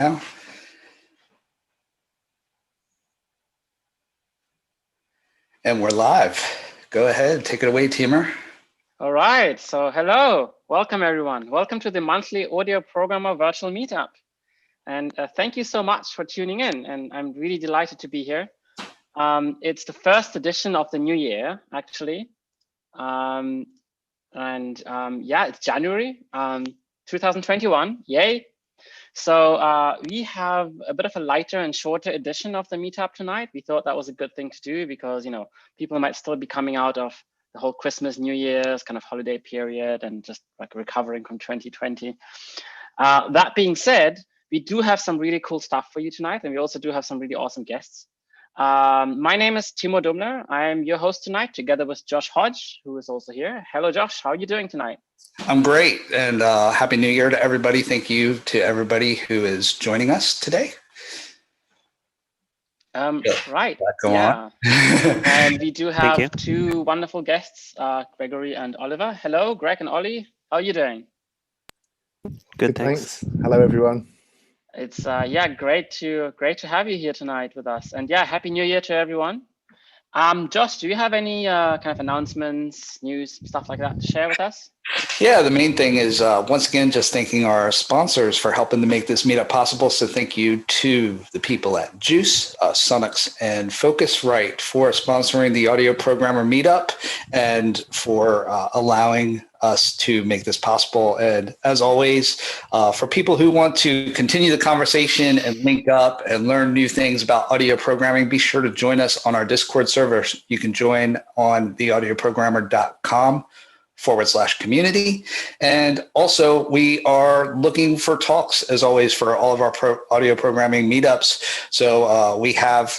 now. And we're live. Go ahead, take it away, Timur. All right, so hello, welcome everyone. Welcome to the monthly audio programmer virtual meetup. And thank you so much for tuning in. And I'm really delighted to be here. It's the first edition of the new year, actually. Yeah, it's January 2021, yay. So we have a bit of a lighter and shorter edition of the meetup tonight. We thought that was a good thing to do because, you know, people might still be coming out of the whole Christmas, New Year's kind of holiday period and just like recovering from 2020. That being said, we do have some really cool stuff for you tonight, and we also do have some really awesome guests. My name is Timo Dumler. I'm your host tonight, together with Josh Hodge, who is also here. Hello, Josh. How are you doing tonight? I'm great, and Happy New Year to everybody. Thank you to everybody who is joining us today. Right. Go on. And we do have two wonderful guests, Gregory and Oliver. Hello, Greg and Ollie. How are you doing? Good, thanks. Hello, everyone. It's great to have you here tonight with us. And yeah, Happy New Year to everyone. Josh, do you have any kind of announcements, news, stuff like that to share with us? Yeah, the main thing is, once again, just thanking our sponsors for helping to make this meetup possible. So thank you to the people at Juice, Sonix, and Focusrite for sponsoring the Audio Programmer Meetup and for allowing us to make this possible. And as always, for people who want to continue the conversation and link up and learn new things about audio programming, be sure to join us on our Discord server. You can join on theaudioprogrammer.com/community. And also we are looking for talks, as always, for all of our audio programming meetups. So we have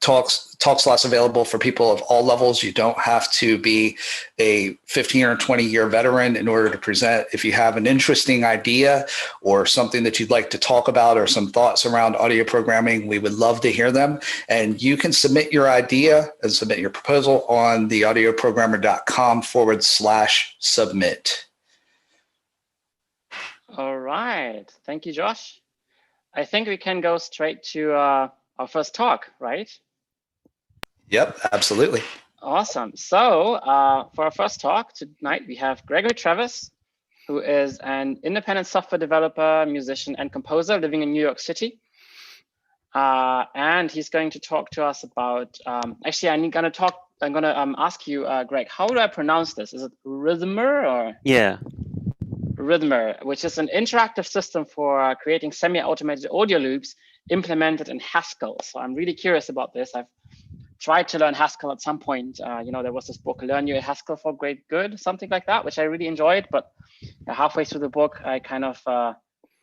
talk slots available for people of all levels. You don't have to be a 15 or 20 year veteran in order to present. If you have an interesting idea or something that you'd like to talk about or some thoughts around audio programming, we would love to hear them. And you can submit your idea and submit your proposal on theaudioprogrammer.com/submit. All right. Thank you, Josh. I think we can go straight to our first talk, right? Yep, absolutely. Awesome. So for our first talk tonight, we have Gregory Travis, who is an independent software developer, musician, and composer living in New York City. And he's going to talk to us about, actually, I'm going to ask you, Greg, how do I pronounce this? Is it Rhythmer or? Yeah. Rhythmer, which is an interactive system for creating semi-automated audio loops implemented in Haskell. So I'm really curious about this. I've tried to learn Haskell at some point. There was this book, Learn Your Haskell for Great Good, something like that, which I really enjoyed. But halfway through the book, I kind of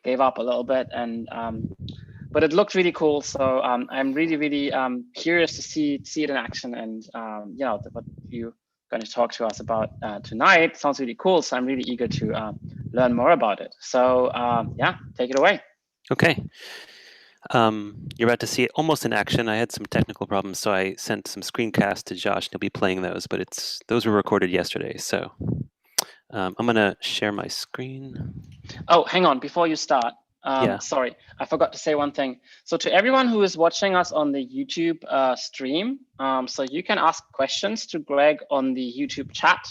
gave up a little bit. But it looked really cool. So I'm really curious to see it in action. And what you're going to talk to us about tonight sounds really cool. So I'm really eager to learn more about it. So take it away. Okay. You're about to see it almost in action. I had some technical problems, so I sent some screencasts to Josh, and he'll be playing those, but those were recorded yesterday. So I'm going to share my screen. Oh, hang on. Before you start, yeah. Sorry, I forgot to say one thing. So to everyone who is watching us on the YouTube stream, so you can ask questions to Greg on the YouTube chat.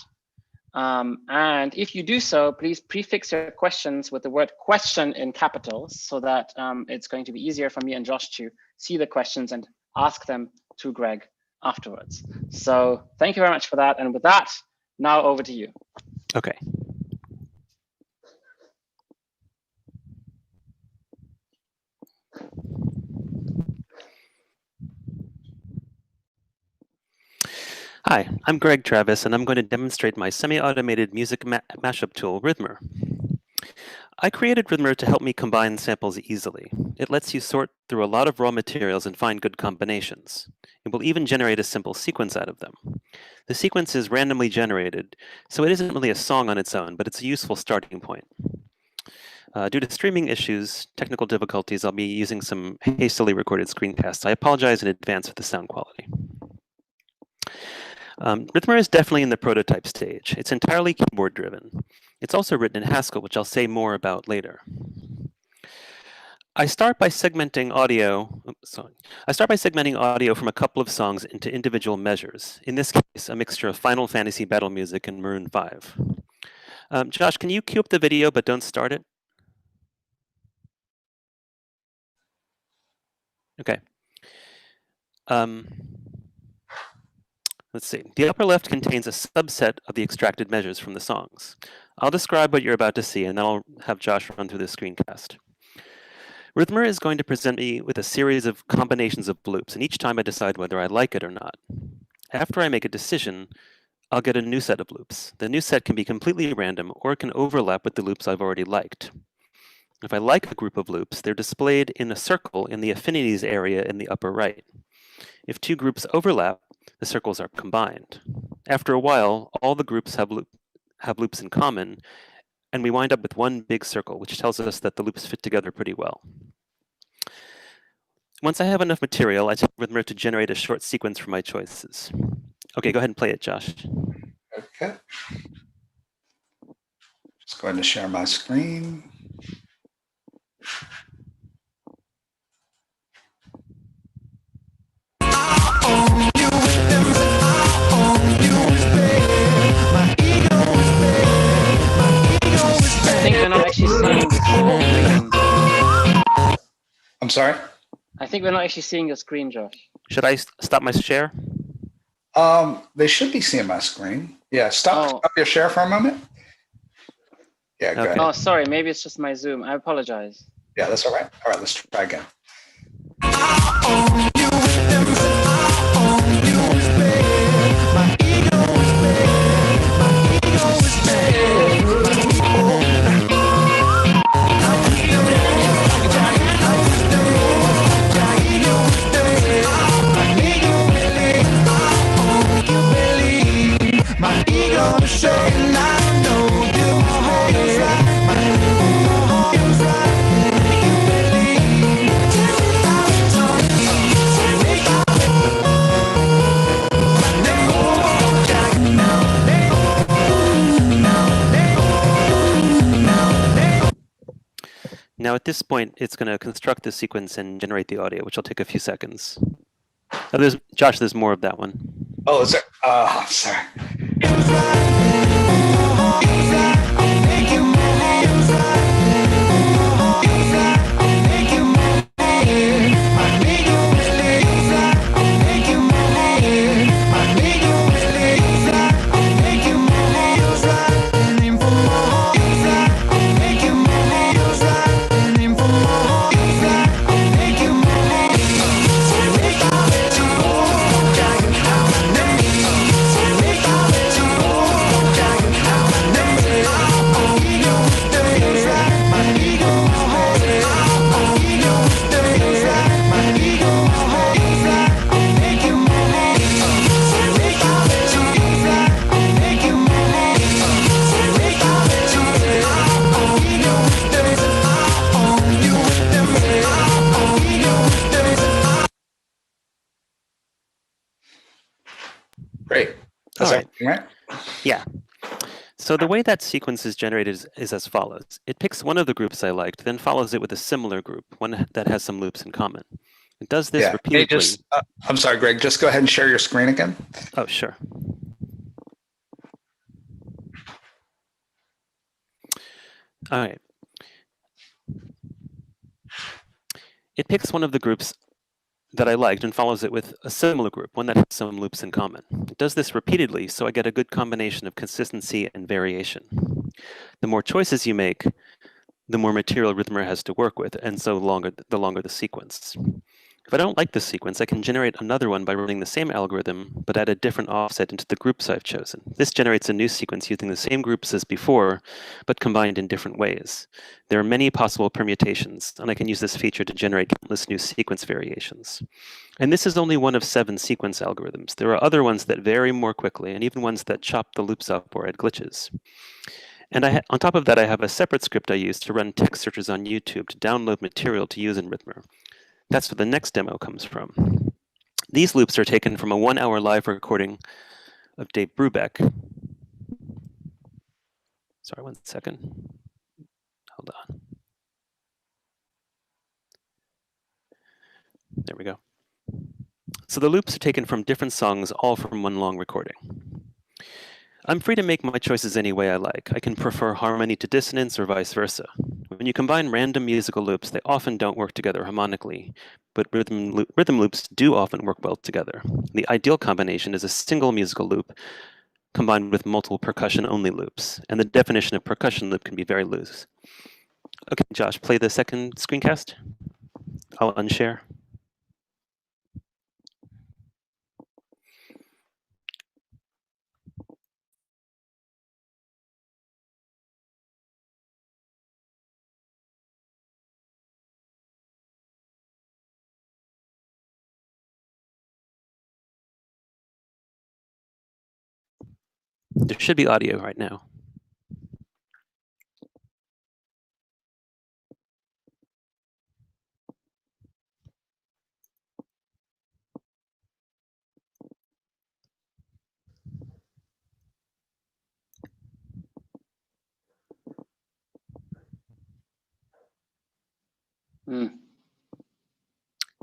And if you do so, please prefix your questions with the word question in capitals so that it's going to be easier for me and Josh to see the questions and ask them to Greg afterwards. So thank you very much for that. And with that, now over to you. Okay. Hi, I'm Greg Travis, and I'm going to demonstrate my semi-automated music mashup tool, Rhythmer. I created Rhythmer to help me combine samples easily. It lets you sort through a lot of raw materials and find good combinations. It will even generate a simple sequence out of them. The sequence is randomly generated, so it isn't really a song on its own, but it's a useful starting point. Due to streaming issues, technical difficulties, I'll be using some hastily recorded screencasts. I apologize in advance for the sound quality. Rhythmer is definitely in the prototype stage. It's entirely keyboard driven. It's also written in Haskell, which I'll say more about later. I start by segmenting audio. I start by segmenting audio from a couple of songs into individual measures. In this case, a mixture of Final Fantasy battle music and Maroon 5. Josh, can you cue up the video but don't start it? Okay. Let's see. The upper left contains a subset of the extracted measures from the songs. I'll describe what you're about to see, and then I'll have Josh run through the screencast. Rhythmer is going to present me with a series of combinations of loops, and each time I decide whether I like it or not. After I make a decision, I'll get a new set of loops. The new set can be completely random, or it can overlap with the loops I've already liked. If I like a group of loops, they're displayed in a circle in the affinities area in the upper right. If two groups overlap, the circles are combined. After a while, all the groups have loops in common, and we wind up with one big circle, which tells us that the loops fit together pretty well. Once I have enough material, I tell Rhythmer to generate a short sequence from my choices. Okay, go ahead and play it, Josh. Okay. Just going to share my screen. I think we're not actually seeing the screen. I'm sorry? I think we're not actually seeing the screen, Josh. Should I stop my share? They should be seeing my screen. Yeah, stop your share for a moment. Yeah, go ahead. Oh, sorry. Maybe it's just my Zoom. I apologize. Yeah, that's all right. All right, let's try again. Now at this point, it's going to construct the sequence and generate the audio, which will take a few seconds. Oh, Josh, there's more of that one. Oh, is there? Sorry. Great. That's all right. Right? Yeah. So the way that sequence is generated is as follows. It picks one of the groups I liked, then follows it with a similar group, one that has some loops in common. It does this repeatedly. Hey, I'm sorry, Greg, just go ahead and share your screen again. Oh, sure. All right. It picks one of the groups that I liked and follows it with a similar group, one that has some loops in common. It does this repeatedly, so I get a good combination of consistency and variation. The more choices you make, the more material Rhythmer has to work with, and so the longer the sequence. If I don't like this sequence, I can generate another one by running the same algorithm, but add a different offset into the groups I've chosen. This generates a new sequence using the same groups as before, but combined in different ways. There are many possible permutations, and I can use this feature to generate countless new sequence variations. And this is only one of 7 sequence algorithms. There are other ones that vary more quickly, and even ones that chop the loops up or add glitches. And on top of that, I have a separate script I use to run text searches on YouTube to download material to use in Rhythmer. That's where the next demo comes from. These loops are taken from a 1-hour live recording of Dave Brubeck. Sorry, 1 second. Hold on. There we go. So the loops are taken from different songs, all from one long recording. I'm free to make my choices any way I like. I can prefer harmony to dissonance or vice versa. When you combine random musical loops, they often don't work together harmonically, but rhythm loops do often work well together. The ideal combination is a single musical loop combined with multiple percussion-only loops, and the definition of percussion loop can be very loose. Okay, Josh, play the second screencast. I'll unshare. There should be audio right now.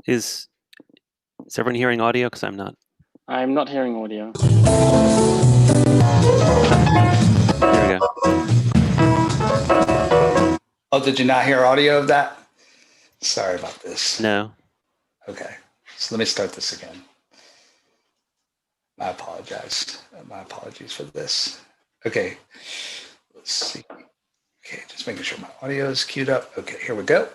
Is everyone hearing audio? Because I'm not. I'm not hearing audio. There we go. Oh, did you not hear audio of that? Sorry about this. No. Okay, so let me start this again. I apologize. My apologies for this. Okay, let's see. Okay, just making sure my audio is queued up. Okay, here we go.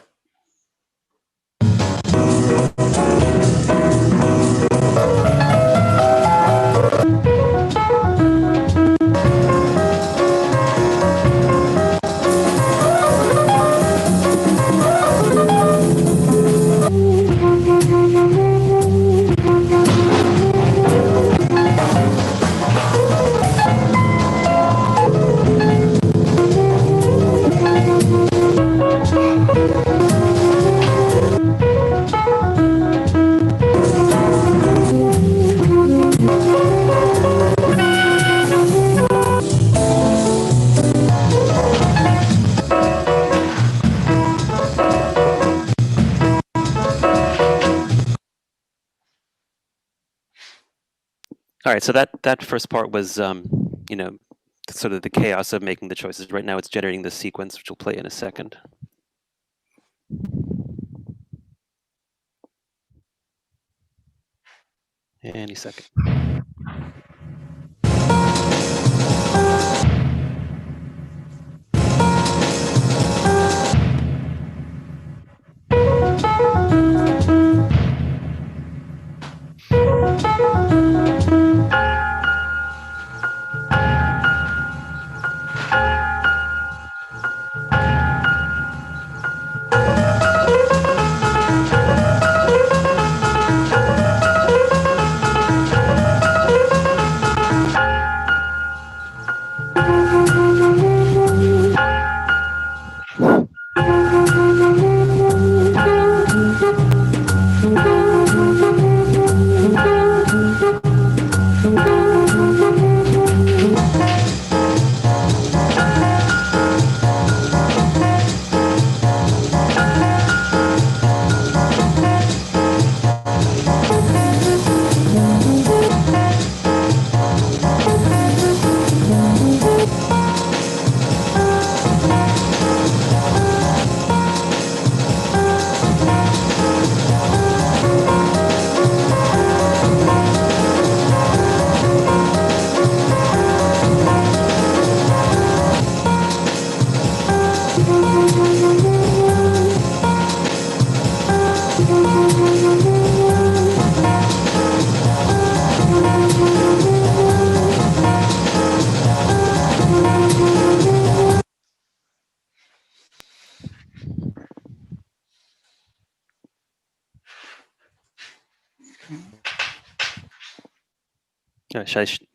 All right, so that first part was, you know, sort of the chaos of making the choices. Right now it's generating the sequence, which we'll play in a second. Any second.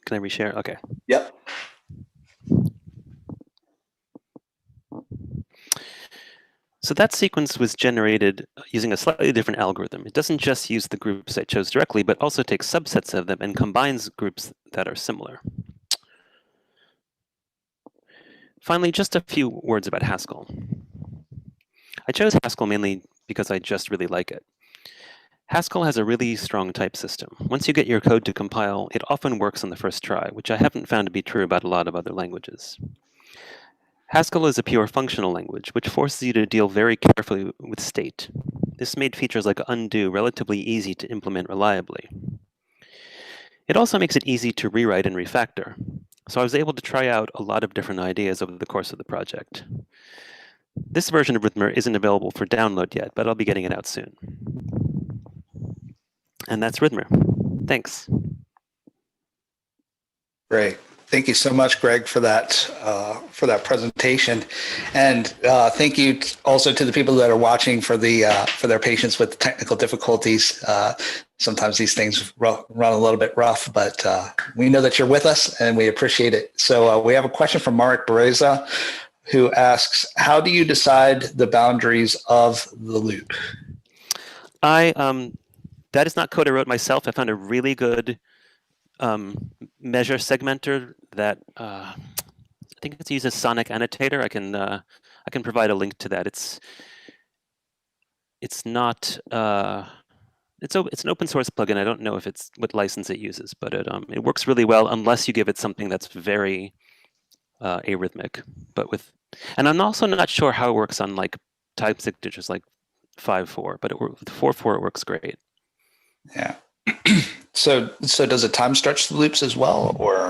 Can I reshare? Okay. Yep. So that sequence was generated using a slightly different algorithm. It doesn't just use the groups I chose directly, but also takes subsets of them and combines groups that are similar. Finally, just a few words about Haskell. I chose Haskell mainly because I just really like it. Haskell has a really strong type system. Once you get your code to compile, it often works on the first try, which I haven't found to be true about a lot of other languages. Haskell is a pure functional language, which forces you to deal very carefully with state. This made features like undo relatively easy to implement reliably. It also makes it easy to rewrite and refactor, so I was able to try out a lot of different ideas over the course of the project. This version of Rhythmer isn't available for download yet, but I'll be getting it out soon. And that's Rhythmer. Thanks. Great. Thank you so much, Greg, for that presentation, and thank you also to the people that are watching for their patience with technical difficulties. Sometimes these things run a little bit rough, but we know that you're with us, and we appreciate it. So we have a question from Marek Bereza, who asks, "How do you decide the boundaries of the loop?" That is not code I wrote myself. I found a really good measure segmenter that I think it uses Sonic Annotator. I can provide a link to that. It's not it's an open source plugin. I don't know if it's what license it uses, but it works really well unless you give it something that's very arrhythmic. And I'm also not sure how it works on like type signatures like 5/4, but with 4/4 it works great. Yeah. So does it time stretch the loops as well, or?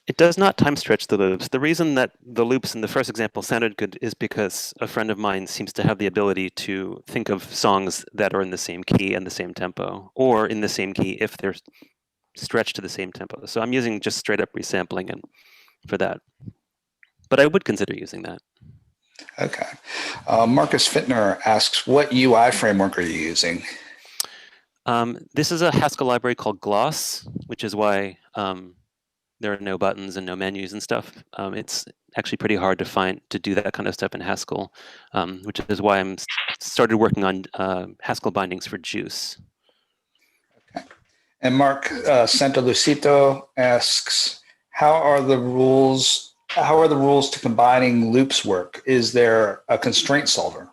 It does not time stretch the loops. The reason that the loops in the first example sounded good is because a friend of mine seems to have the ability to think of songs that are in the same key and the same tempo, or in the same key if they're stretched to the same tempo. So I'm using just straight up resampling and for that. But I would consider using that. Okay. Marcus Fittner asks, what UI framework are you using? This is a Haskell library called Gloss, which is why there are no buttons and no menus and stuff. It's actually pretty hard to do that kind of stuff in Haskell, which is why I'm started working on Haskell bindings for Juice. Okay. And Mark Santalucito asks, how are the rules to combining loops work? Is there a constraint solver?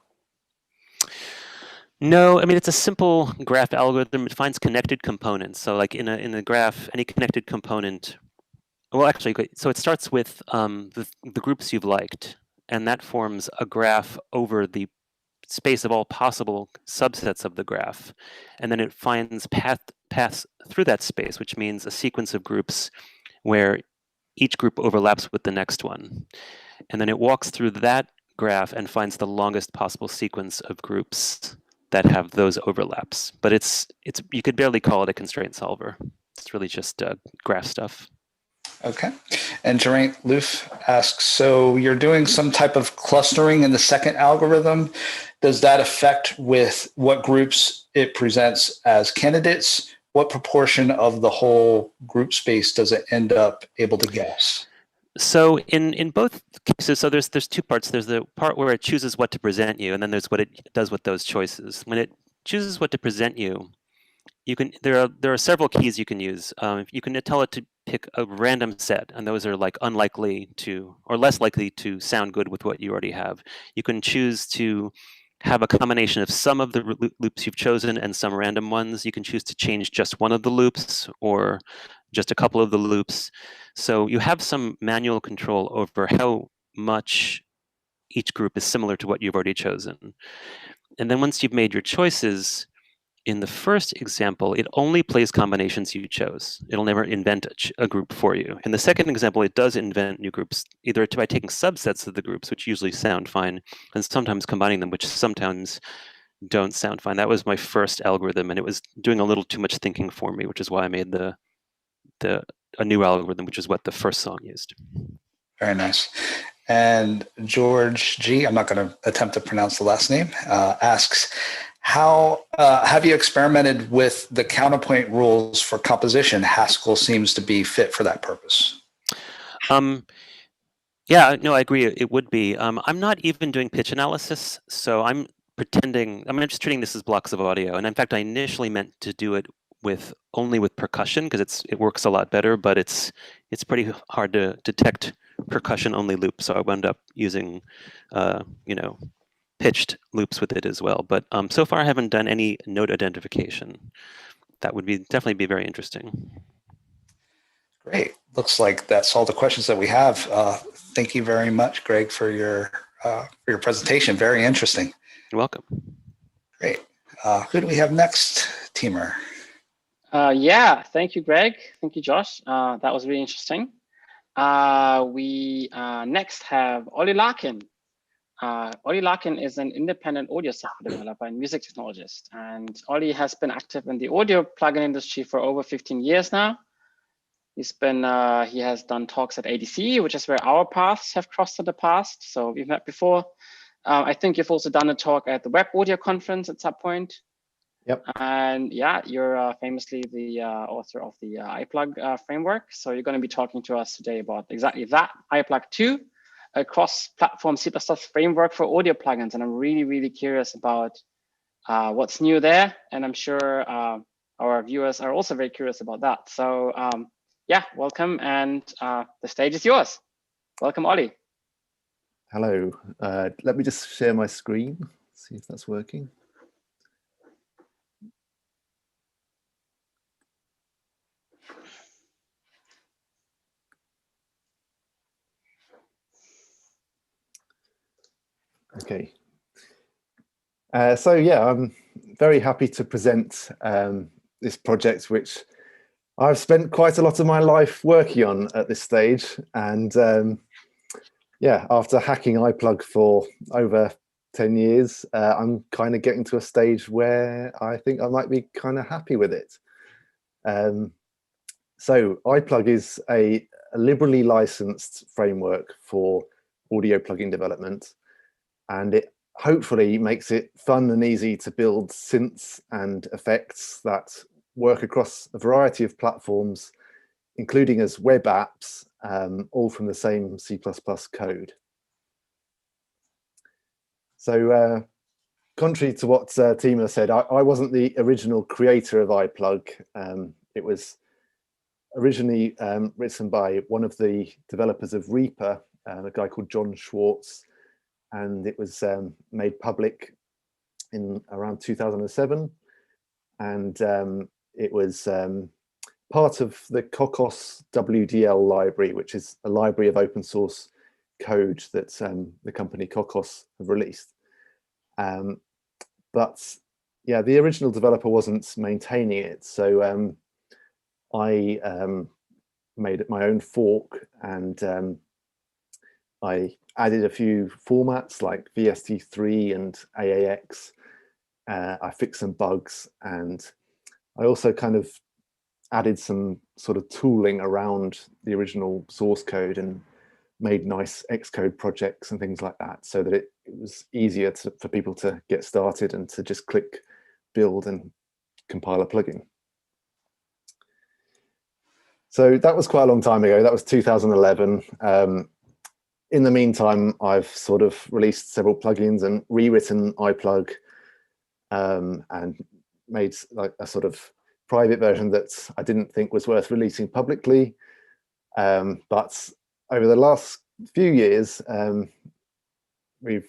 No, I mean, it's a simple graph algorithm. It finds connected components. So like in a graph, any connected component, well, actually, so it starts with the groups you've liked, and that forms a graph over the space of all possible subsets of the graph. And then it finds paths through that space, which means a sequence of groups where each group overlaps with the next one. And then it walks through that graph and finds the longest possible sequence of groups that have those overlaps. But you could barely call it a constraint solver. It's really just graph stuff. Okay. And Geraint Loof asks, so you're doing some type of clustering in the second algorithm. Does that affect with what groups it presents as candidates? What proportion of the whole group space does it end up able to guess? So in both cases, so there's two parts. There's the part where it chooses what to present you, and then there's what it does with those choices. When it chooses what to present you, there are several keys you can use. You can tell it to pick a random set, and those are like unlikely to or less likely to sound good with what you already have. You can choose to have a combination of some of the loops you've chosen and some random ones. You can choose to change just one of the loops or just a couple of the loops. So you have some manual control over how much each group is similar to what you've already chosen. And then once you've made your choices, in the first example, it only plays combinations you chose. It'll never invent a group for you. In the second example, it does invent new groups, either by taking subsets of the groups, which usually sound fine, and sometimes combining them, which sometimes don't sound fine. That was my first algorithm, and it was doing a little too much thinking for me, which is why I made a new algorithm, which is what the first song used. Very nice. And George G, I'm not going to attempt to pronounce the last name, asks, how have you experimented with the counterpoint rules for composition? Haskell seems to be fit for that purpose. Yeah, no, I agree. It would be. I'm not even doing pitch analysis, so I'm just treating this as blocks of audio. And in fact, I initially meant to do it only with percussion because it works a lot better, but it's pretty hard to detect percussion only loops. So I wound up using pitched loops with it as well. But so far, I haven't done any node identification. That would definitely be very interesting. Great. Looks like that's all the questions that we have. Thank you very much, Greg, for your presentation. Very interesting. You're welcome. Great. Who do we have next, Teamer? Yeah, thank you, Greg. Thank you, Josh. That was really interesting. We next have Ollie Larkin. Ollie Larkin is an independent audio software developer and music technologist. And Ollie has been active in the audio plugin industry for over 15 years now. He has done talks at ADC, which is where our paths have crossed in the past. So we've met before. I think you've also done a talk at the Web Audio Conference at some point. Yep. And yeah, you're famously the author of the IPlug framework. So you're going to be talking to us today about exactly that, IPlug 2, a cross-platform C++ framework for audio plugins. And I'm really, really curious about what's new there. And I'm sure our viewers are also very curious about that. So yeah, welcome. And the stage is yours. Welcome, Ollie. Hello. Let me just share my screen, see if that's working. Okay. So yeah, I'm very happy to present this project, which I've spent quite a lot of my life working on at this stage. And yeah, after hacking iPlug for over 10 years, I'm kind of getting to a stage where I think I might be kind of happy with it. So iPlug is a liberally licensed framework for audio plugin development, and it hopefully makes it fun and easy to build synths and effects that work across a variety of platforms, including as web apps, all from the same C++ code. So contrary to what Tima said, I wasn't the original creator of iPlug. It was originally written by one of the developers of Reaper, a guy called John Schwartz, and it was made public in around 2007. And it was part of the Cocos WDL library, which is a library of open source code that the company Cocos have released. But yeah, the original developer wasn't maintaining it. So I made my own fork, and I added a few formats like VST3 and AAX. I fixed some bugs, and I also kind of added some sort of tooling around the original source code and made nice Xcode projects and things like that, so that it was easier for people to get started and to just click build and compile a plugin. So that was quite a long time ago. That was 2011. In the meantime, I've sort of released several plugins and rewritten iPlug, and made like a sort of private version that I didn't think was worth releasing publicly. But over the last few years, we've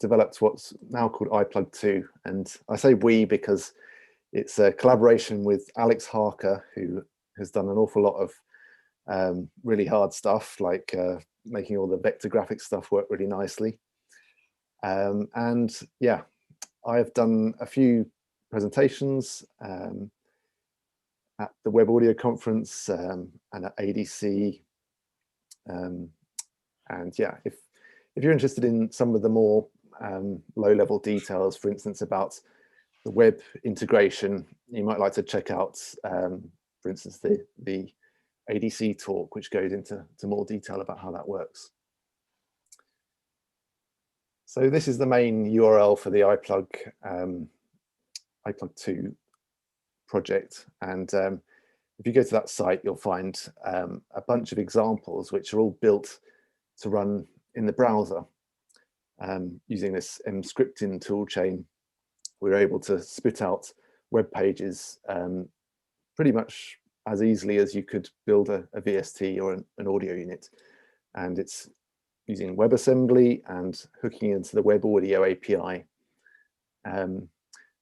developed what's now called IPlug 2. And I say we because it's a collaboration with Alex Harker, who has done an awful lot of really hard stuff, like making all the vector graphics stuff work really nicely. And yeah, I've done a few presentations at the Web Audio Conference and at ADC. And yeah, if you're interested in some of the more low-level details, for instance, about the web integration, you might like to check out, for instance, the ADC talk, which goes into more detail about how that works. So this is the main URL for the IPlug 2 project. And if you go to that site, you'll find a bunch of examples which are all built to run in the browser. Using this mscripting toolchain, we're able to spit out web pages pretty much as easily as you could build a VST or an audio unit. And it's using WebAssembly and hooking into the Web Audio API.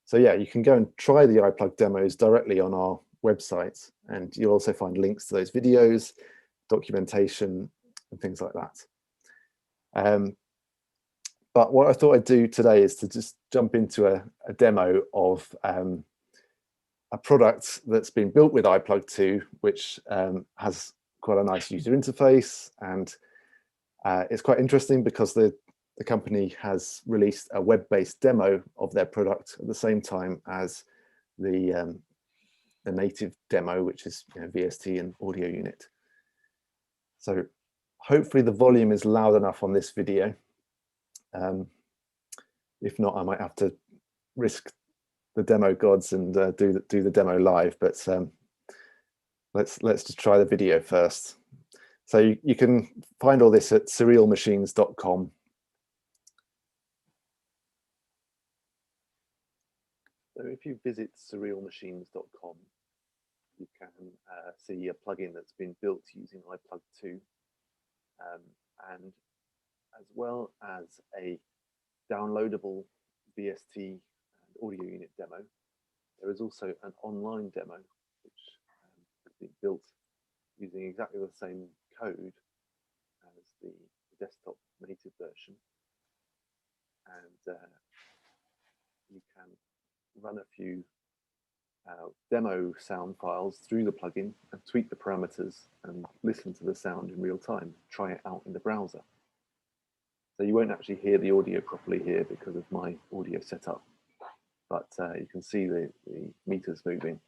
So yeah, you can go and try the iPlug demos directly on our website, and you'll also find links to those videos, documentation, and things like that. But what I thought I'd do today is to just jump into a demo of a product that's been built with iPlug 2, which has quite a nice user interface, and it's quite interesting because the company has released a web-based demo of their product at the same time as the native demo, which is VST and audio unit. So hopefully the volume is loud enough on this video. If not, I might have to risk the demo gods and do the demo live. But let's just try the video first. So you can find all this at surrealmachines.com. So if you visit surrealmachines.com, you can see a plugin that's been built using iPlug 2, and as well as a downloadable VST and audio unit demo. There is also an online demo which has been built using exactly the same code as the desktop native version, and you can run a few demo sound files through the plugin and tweak the parameters and listen to the sound in real time, try it out in the browser. So you won't actually hear the audio properly here because of my audio setup, but you can see the meters moving.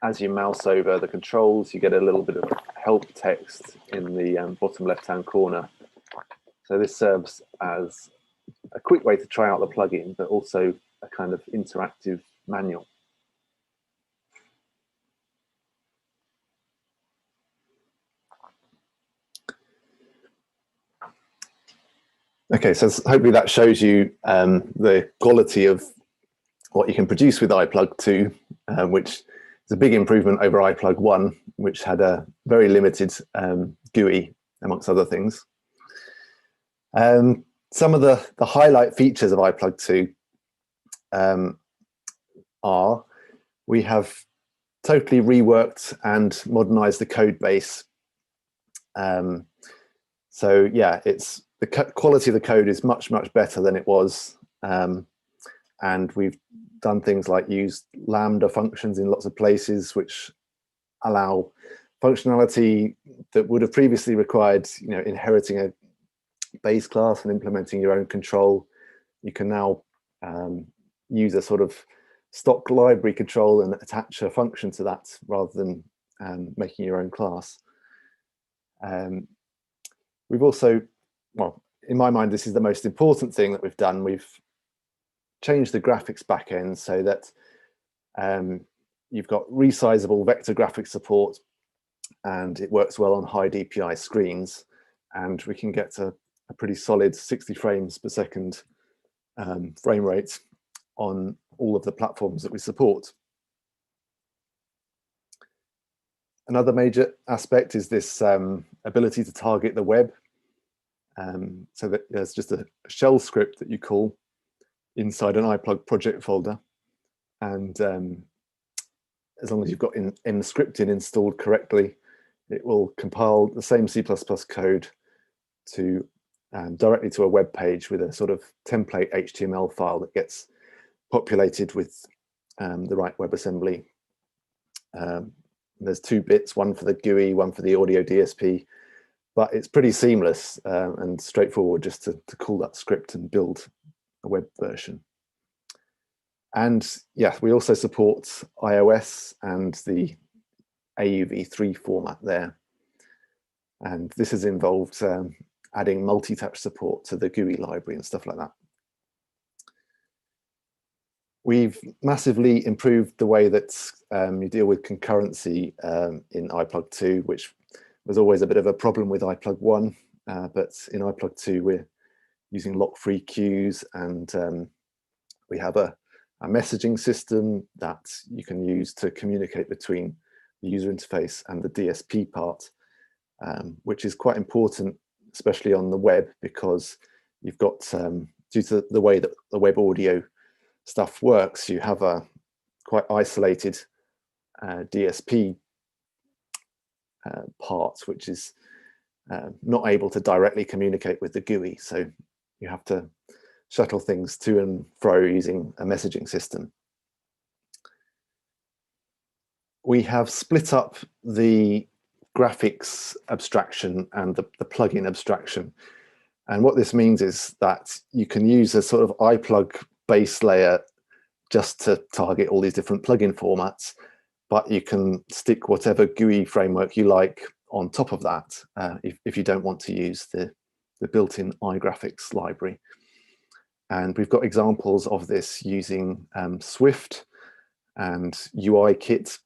As you mouse over the controls, you get a little bit of help text in the bottom left-hand corner. So this serves as a quick way to try out the plugin, but also a kind of interactive manual. Okay, so hopefully that shows you the quality of what you can produce with iPlug 2, which is a big improvement over iPlug 1, which had a very limited GUI, amongst other things. Some of the highlight features of iPlug 2 are we have totally reworked and modernized the code base. So yeah, the quality of the code is much better than it was, and we've done things like used Lambda functions in lots of places, which allow functionality that would have previously required, inheriting a base class and implementing your own control. You can now use a sort of stock library control and attach a function to that rather than making your own class. We've also, well, in my mind, this is the most important thing that we've done. We've changed the graphics backend so that you've got resizable vector graphics support, and it works well on high DPI screens, and we can get a pretty solid 60 frames per second frame rate on all of the platforms that we support. Another major aspect is this ability to target the web. So that there's just a shell script that you call inside an iPlug project folder. And as long as you've got mscripting installed correctly, it will compile the same C++ code to directly to a web page with a sort of template HTML file that gets populated with the right WebAssembly. There's 2 bits, one for the GUI, one for the audio DSP, but it's pretty seamless and straightforward just to call that script and build a web version. And yeah, we also support iOS and the AUV3 format there. And this has involved adding multi-touch support to the GUI library and stuff like that. We've massively improved the way that you deal with concurrency in iPlug 2, which was always a bit of a problem with iPlug 1, but in iPlug 2 we're using lock-free queues, and we have a a messaging system that you can use to communicate between the user interface and the DSP part, which is quite important, especially on the web, because you've got, due to the way that the web audio stuff works, you have a quite isolated DSP part, which is not able to directly communicate with the GUI. So you have to shuttle things to and fro using a messaging system. We have split up the graphics abstraction and the plugin abstraction. And what this means is that you can use a sort of IPlug base layer just to target all these different plugin formats, but you can stick whatever GUI framework you like on top of that if you don't want to use the built-in iGraphics library. And we've got examples of this using Swift and UIKit.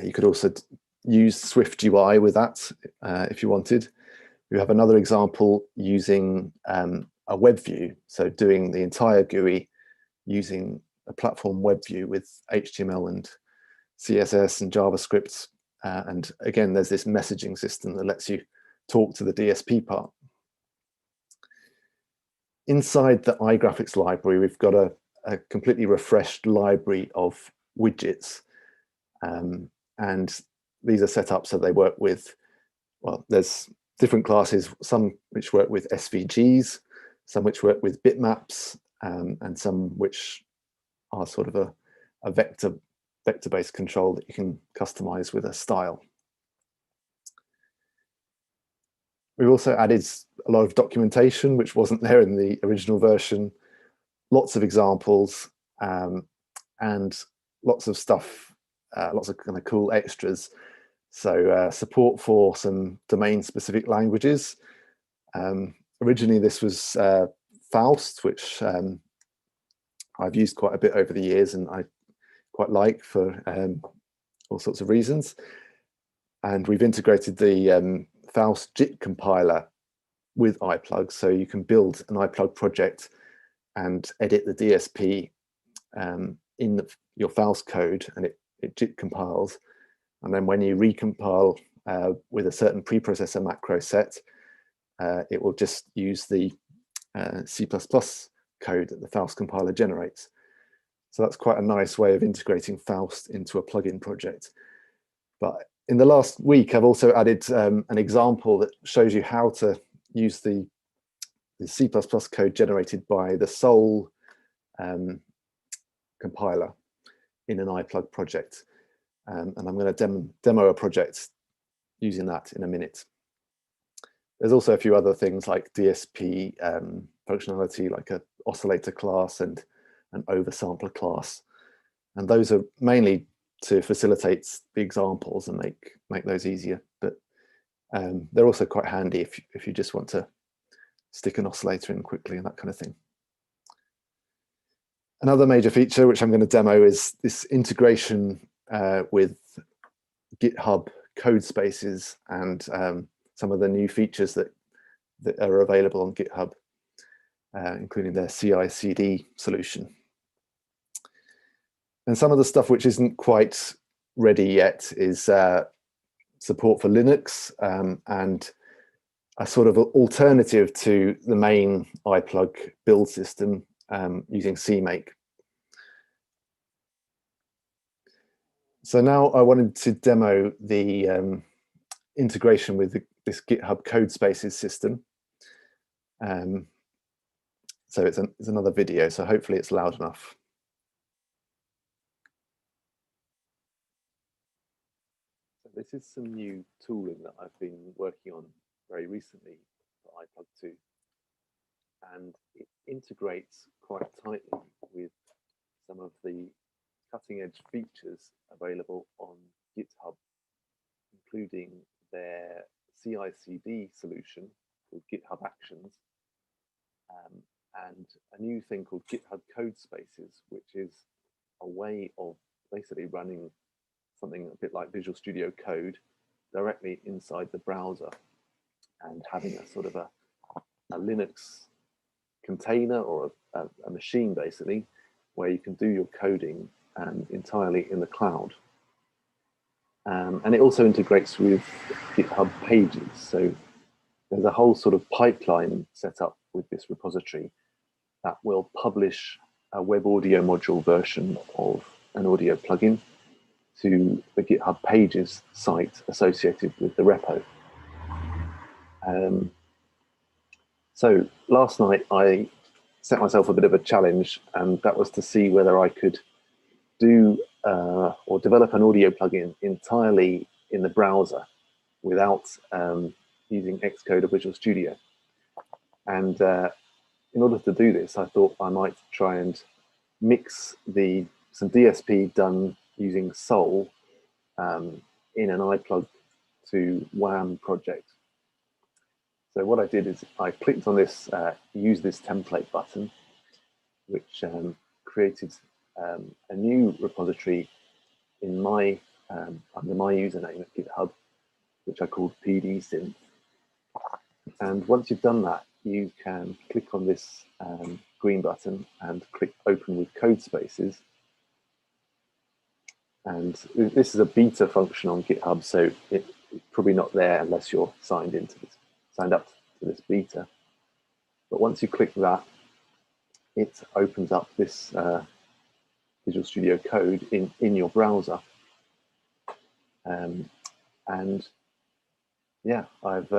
You could also use Swift UI with that if you wanted. We have another example using a web view, so doing the entire GUI using a platform web view with HTML and CSS and JavaScript. And again, there's this messaging system that lets you talk to the DSP part. Inside the iGraphics library, we've got a completely refreshed library of widgets. And these are set up so they work with, well, there's different classes, some which work with SVGs, some which work with bitmaps, and some which are sort of a vector-based control that you can customize with a style. We've also added a lot of documentation, which wasn't there in the original version, lots of examples, and lots of stuff, lots of kind of cool extras. So support for some domain-specific languages. Originally, this was Faust, which I've used quite a bit over the years, and I quite like for all sorts of reasons. And we've integrated the Faust JIT compiler with IPlug, so you can build an IPlug project and edit the DSP in your Faust code, and it JIT compiles. And then when you recompile with a certain preprocessor macro set, it will just use the C++ code that the Faust compiler generates. So that's quite a nice way of integrating Faust into a plugin project. But in the last week, I've also added an example that shows you how to use the C++ code generated by the Soul compiler in an iPlug project. And I'm going to demo a project using that in a minute. There's also a few other things like DSP functionality, like an oscillator class and an oversampler class. And those are mainly to facilitate the examples and make those easier. But they're also quite handy if you just want to stick an oscillator in quickly and that kind of thing. Another major feature which I'm going to demo is this integration with GitHub code spaces and some of the new features that are available on GitHub, including their CI/CD solution. And some of the stuff which isn't quite ready yet is support for Linux and a sort of alternative to the main iPlug build system using CMake. So now I wanted to demo the integration with this GitHub code spaces system. So it's another video, so hopefully it's loud enough. So this is some new tooling that I've been working on very recently for iPlug 2. And it integrates quite tightly with some of the cutting edge features available on GitHub, including their CI/CD solution called GitHub Actions, and a new thing called GitHub Code Spaces, which is a way of basically running something a bit like Visual Studio Code directly inside the browser and having a sort of a Linux container or a machine basically where you can do your coding entirely in the cloud. And it also integrates with GitHub Pages. So there's a whole sort of pipeline set up with this repository that will publish a web audio module version of an audio plugin to the GitHub Pages site associated with the repo. So last night I set myself a bit of a challenge, and that was to see whether I could do or develop an audio plugin entirely in the browser without using Xcode or Visual Studio. And in order to do this, I thought I might try and mix some DSP done using Soul in an IPlug to WAM project. So what I did is I clicked on this use this template button, which created a new repository in my under my username at GitHub, which I called PDSynth. And once you've done that, you can click on this green button and click Open with Code Spaces. And this is a beta function on GitHub, so it's probably not there unless you're signed up to this beta. But once you click that, it opens up this Visual Studio Code in your browser. And yeah, I've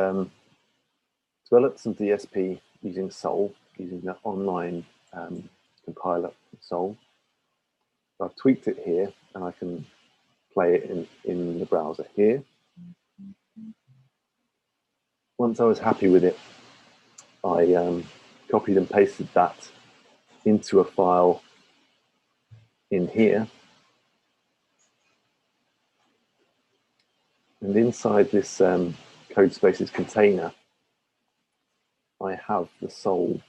developed some DSP using Soul, using the online compiler Soul. So I've tweaked it here, and I can play it in the browser here. Once I was happy with it, I copied and pasted that into a file in here. And inside this code spaces container, I have the Soul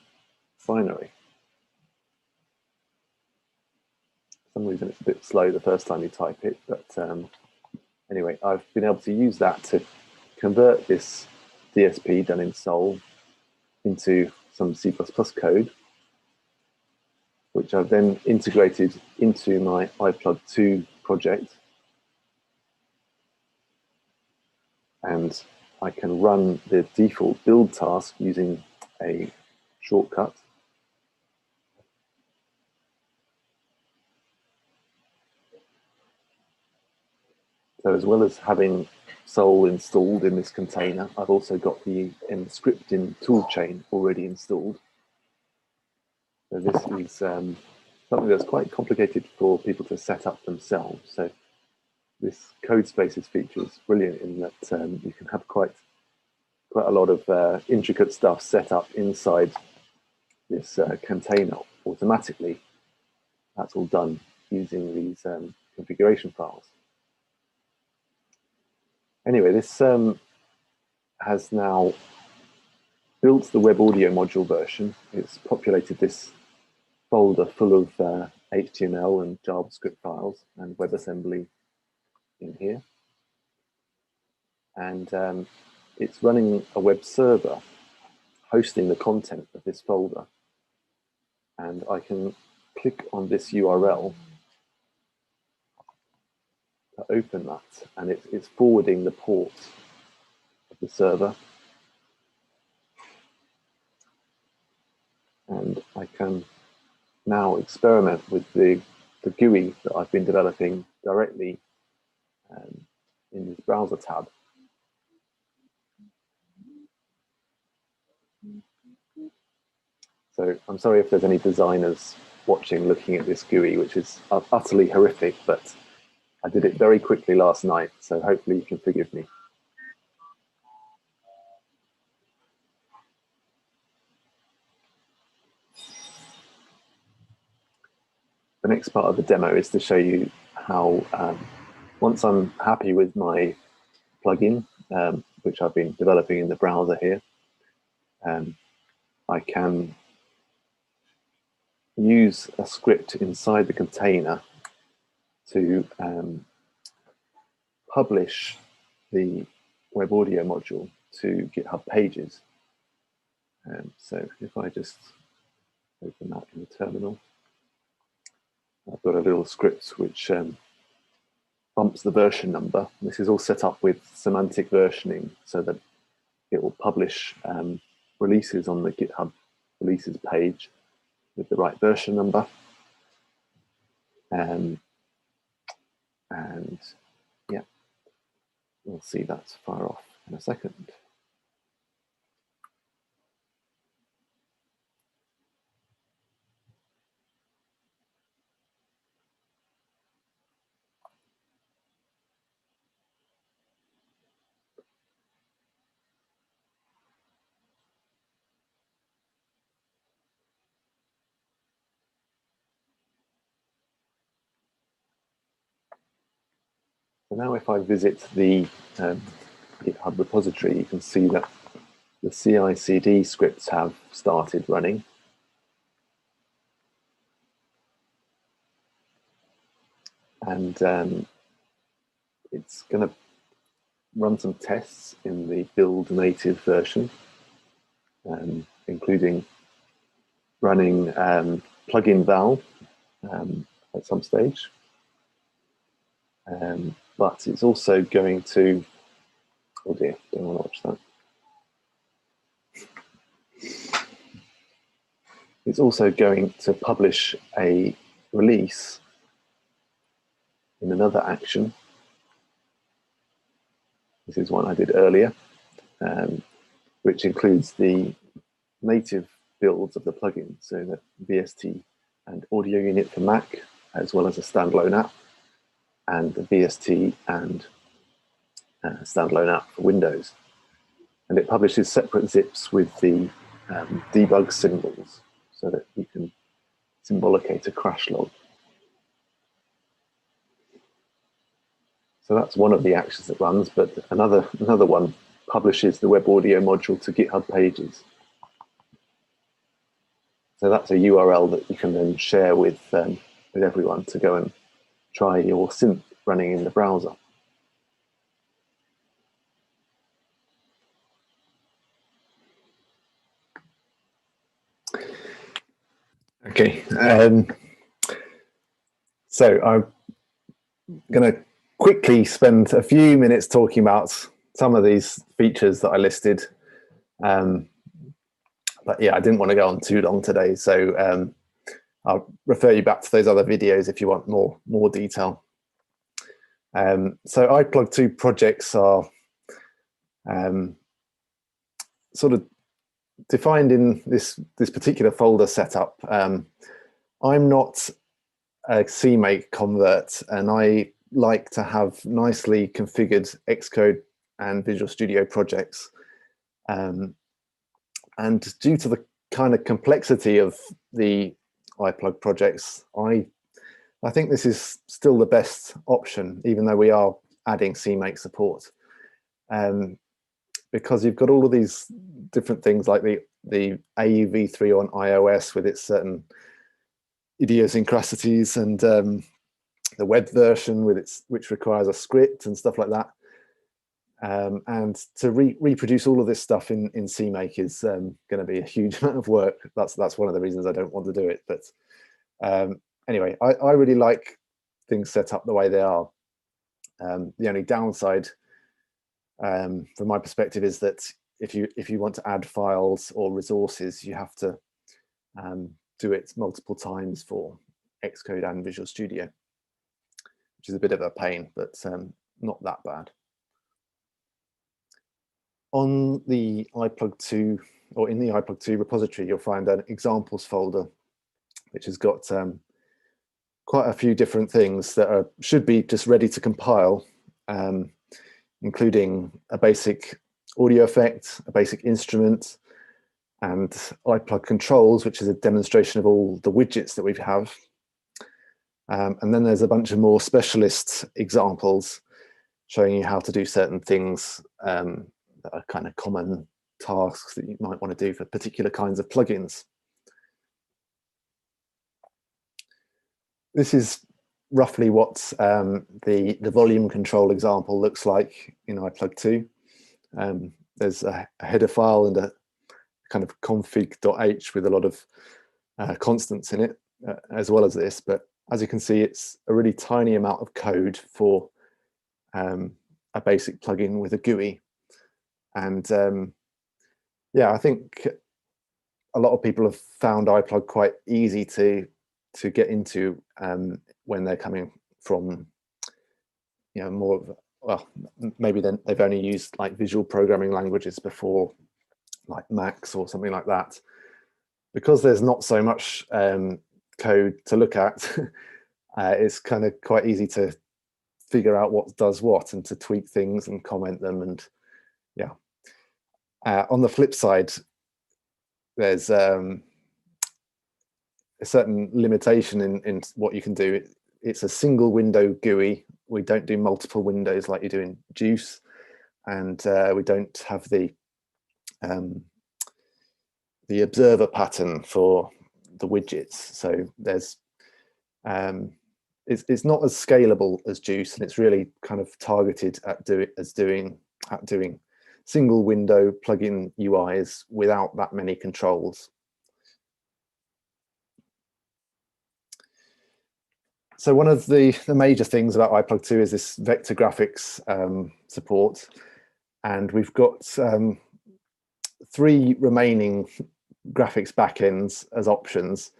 binary. For some reason it's a bit slow the first time you type it, but anyway, I've been able to use that to convert this DSP done in Soul into some C++ code, which I've then integrated into my IPlug 2 project. And I can run the default build task using a shortcut. So as well as having Soul installed in this container, I've also got the scripting toolchain already installed. So this is something that's quite complicated for people to set up themselves. So this code spaces feature is brilliant in that you can have quite a lot of intricate stuff set up inside this container automatically. That's all done using these configuration files. Anyway, this has now built the web audio module version. It's populated this folder full of HTML and JavaScript files and WebAssembly in here. And it's running a web server hosting the content of this folder. And I can click on this URL to open that, and it's forwarding the port of the server. And I can now experiment with the GUI that I've been developing directly in this browser tab. So I'm sorry if there's any designers watching looking at this GUI, which is utterly horrific, but I did it very quickly last night, so hopefully you can forgive me. The next part of the demo is to show you how, once I'm happy with my plugin, which I've been developing in the browser here, I can use a script inside the container to publish the web audio module to GitHub Pages. So if I just open that in the terminal, I've got a little script which bumps the version number. This is all set up with semantic versioning so that it will publish releases on the GitHub releases page with the right version number. And yeah, we'll see that's fire off in a second. So now if I visit the GitHub repository, you can see that the CI/CD scripts have started running. And it's going to run some tests in the build native version, including running plugin val at some stage. But it's also going to, oh dear, don't want to watch that. It's also going to publish a release in another action. This is one I did earlier, which includes the native builds of the plugin, so the VST and audio unit for Mac, as well as a standalone app, and the VST and standalone app for Windows. And it publishes separate zips with the debug symbols so that you can symbolicate a crash log. So that's one of the actions that runs, but another one publishes the web audio module to GitHub pages. So that's a URL that you can then share with everyone to go and try your synth running in the browser. Okay, so I'm going to quickly spend a few minutes talking about some of these features that I listed. But yeah, I didn't want to go on too long today, so I'll refer you back to those other videos if you want more detail. So IPlug 2 projects are sort of defined in this particular folder setup. I'm not a CMake convert, and I like to have nicely configured Xcode and Visual Studio projects. And due to the kind of complexity of the IPlug projects, I think this is still the best option, even though we are adding CMake support. Because you've got all of these different things like the AUV3 on iOS with its certain idiosyncrasies, and the web version with which requires a script and stuff like that. And to reproduce all of this stuff in CMake is going to be a huge amount of work. That's one of the reasons I don't want to do it. But anyway, I really like things set up the way they are. The only downside, from my perspective, is that if you want to add files or resources, you have to do it multiple times for Xcode and Visual Studio, which is a bit of a pain, but not that bad. On the IPlug 2, or in the IPlug 2 repository, you'll find an examples folder, which has got quite a few different things that should be just ready to compile, including a basic audio effect, a basic instrument, and IPlug controls, which is a demonstration of all the widgets that we have. And then there's a bunch of more specialist examples showing you how to do certain things that are kind of common tasks that you might want to do for particular kinds of plugins. This is roughly what the volume control example looks like in IPlug 2. There's a header file and a kind of config.h with a lot of constants in it, as well as this, but as you can see, it's a really tiny amount of code for a basic plugin with a GUI. And yeah, I think a lot of people have found IPlug quite easy to get into when they're coming from, more of, well, maybe then they've only used like visual programming languages before, like Max or something like that. Because there's not so much code to look at, it's kind of quite easy to figure out what does what and to tweak things and comment them. And yeah, on the flip side, there's a certain limitation in what you can do. It's a single window GUI. We don't do multiple windows like you do in Juice, and we don't have the observer pattern for the widgets. So there's it's not as scalable as Juice, and it's really kind of targeted at doing single window plugin UIs without that many controls. So one of the major things about IPlug 2 is this vector graphics support, and we've got 3 remaining graphics backends as options.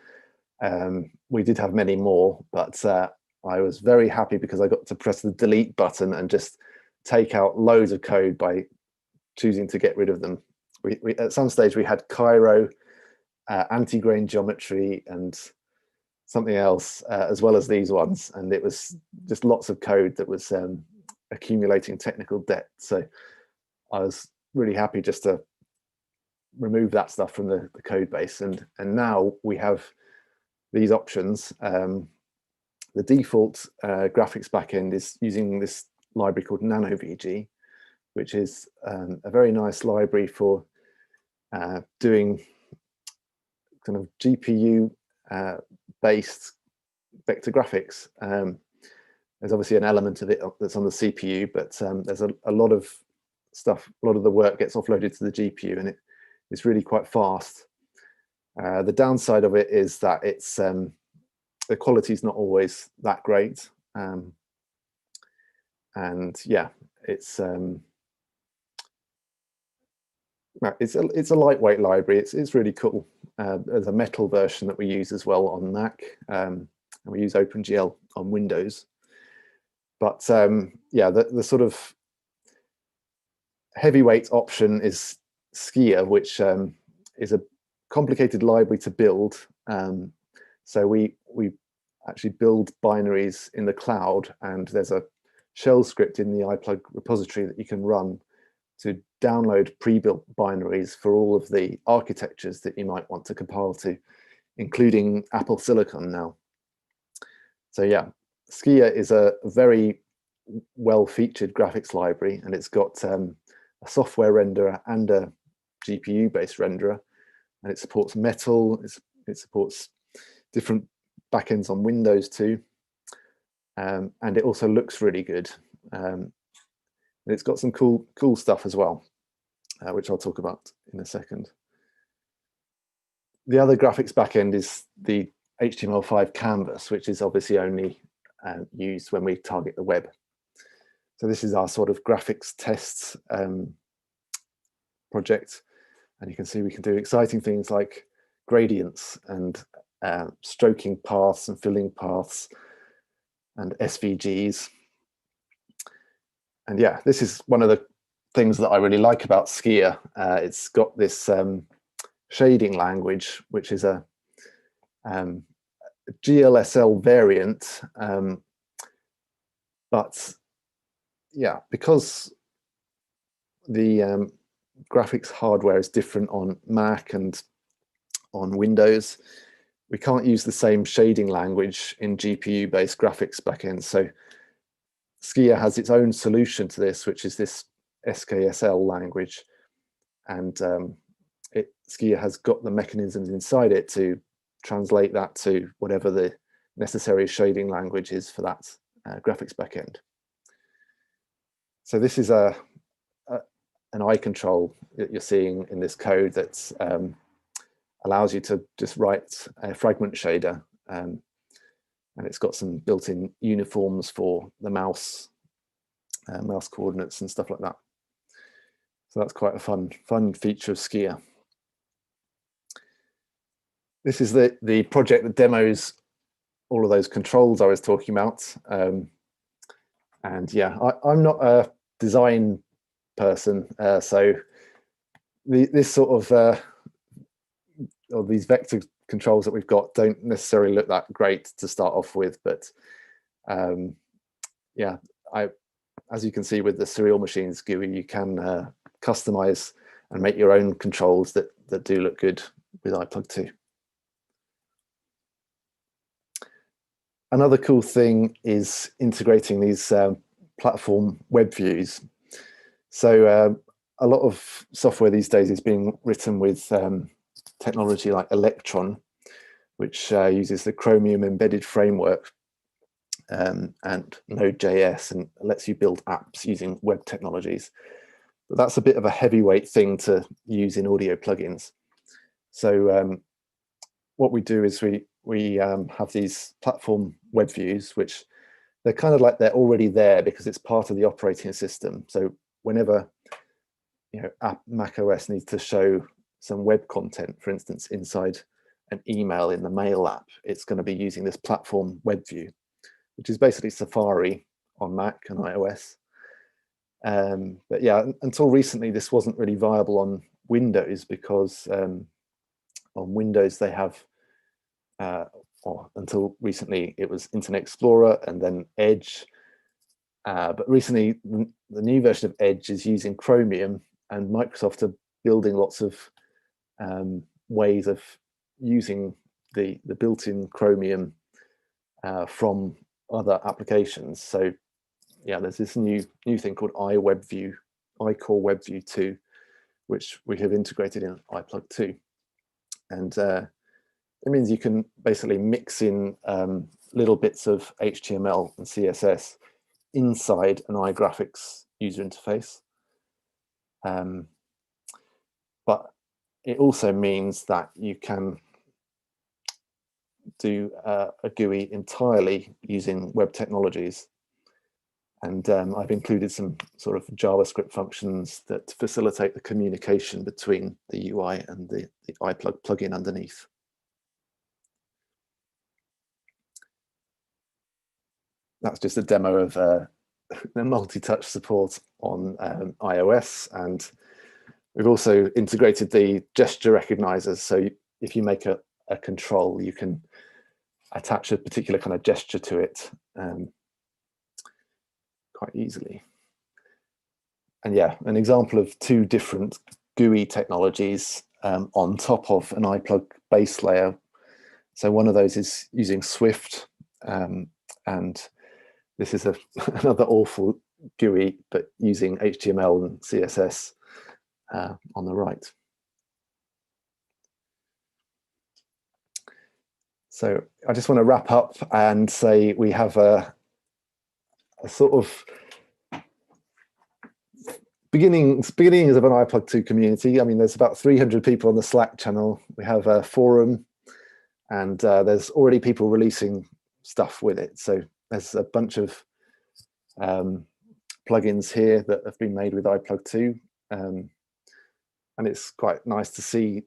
We did have many more, but I was very happy because I got to press the delete button and just take out loads of code by choosing to get rid of them. We at some stage we had Cairo, anti-grain geometry, and something else, as well as these ones, and it was just lots of code that was accumulating technical debt. So I was really happy just to remove that stuff from the code base, and now we have these options. The default graphics backend is using this library called NanoVG, which is a very nice library for doing kind of GPU based vector graphics. There's obviously an element of it that's on the CPU, but there's a lot of stuff, a lot of the work gets offloaded to the GPU, and it's really quite fast. The downside of it is that it's the quality is not always that great, and yeah, it's a lightweight library. It's really cool. There's a metal version that we use as well on Mac, and we use OpenGL on Windows. But yeah, the sort of heavyweight option is Skia, which is a complicated library to build. So we actually build binaries in the cloud, and there's a shell script in the IPlug repository that you can run to download pre-built binaries for all of the architectures that you might want to compile to, including Apple Silicon now. So yeah, Skia is a very well-featured graphics library, and it's got a software renderer and a GPU-based renderer, and it supports Metal, it supports different backends on Windows too, and it also looks really good. It's got some cool stuff as well, which I'll talk about in a second. The other graphics backend is the HTML5 canvas, which is obviously only used when we target the web. So this is our sort of graphics tests project, and you can see we can do exciting things like gradients and stroking paths and filling paths and SVGs. And yeah, this is one of the things that I really like about Skia. It's got this shading language, which is a GLSL variant, but yeah, because the graphics hardware is different on Mac and on Windows, we can't use the same shading language in GPU-based graphics backends. So Skia has its own solution to this, which is this SKSL language, and Skia has got the mechanisms inside it to translate that to whatever the necessary shading language is for that graphics backend. So this is an eye control that you're seeing in this code that allows you to just write a fragment shader. and it's got some built-in uniforms for the mouse coordinates and stuff like that. So that's quite a fun feature of Skier. This is the project that demos all of those controls I was talking about. And yeah, I'm not a design person, so this sort of or these vector controls that we've got don't necessarily look that great to start off with, but yeah, as you can see with the Serial Machines GUI, you can customize and make your own controls that do look good with IPlug 2. Another cool thing is integrating these platform web views. So a lot of software these days is being written with technology like Electron, which uses the Chromium embedded framework and Node.js, and lets you build apps using web technologies. But that's a bit of a heavyweight thing to use in audio plugins. So what we do is we have these platform web views, which they're kind of like they're already there because it's part of the operating system. So whenever Mac OS needs to show some web content, for instance, inside an email in the Mail app, it's going to be using this platform web view, which is basically Safari on Mac and iOS. But yeah, until recently, this wasn't really viable on Windows because on Windows they have, or until recently, it was Internet Explorer and then Edge. But recently, the new version of Edge is using Chromium, and Microsoft are building lots of ways of using the built-in Chromium from other applications. So yeah, there's this new thing called iWebView, iCore WebView 2, which we have integrated in IPlug 2. And it means you can basically mix in little bits of HTML and CSS inside an iGraphics user interface. But it also means that you can do a GUI entirely using web technologies. And I've included some sort of JavaScript functions that facilitate the communication between the UI and the IPlug plugin underneath. That's just a demo of the multi-touch support on iOS, and we've also integrated the gesture recognizers. So if you make a control, you can attach a particular kind of gesture to it quite easily. And yeah, an example of two different GUI technologies on top of an iPlug base layer. So one of those is using Swift, and this is another awful GUI, but using HTML and CSS on the right. So I just want to wrap up and say we have a sort of beginnings of an IPlug 2 community. I mean, there's about 300 people on the Slack channel. We have a forum, and there's already people releasing stuff with it. So there's a bunch of plugins here that have been made with IPlug 2. And it's quite nice to see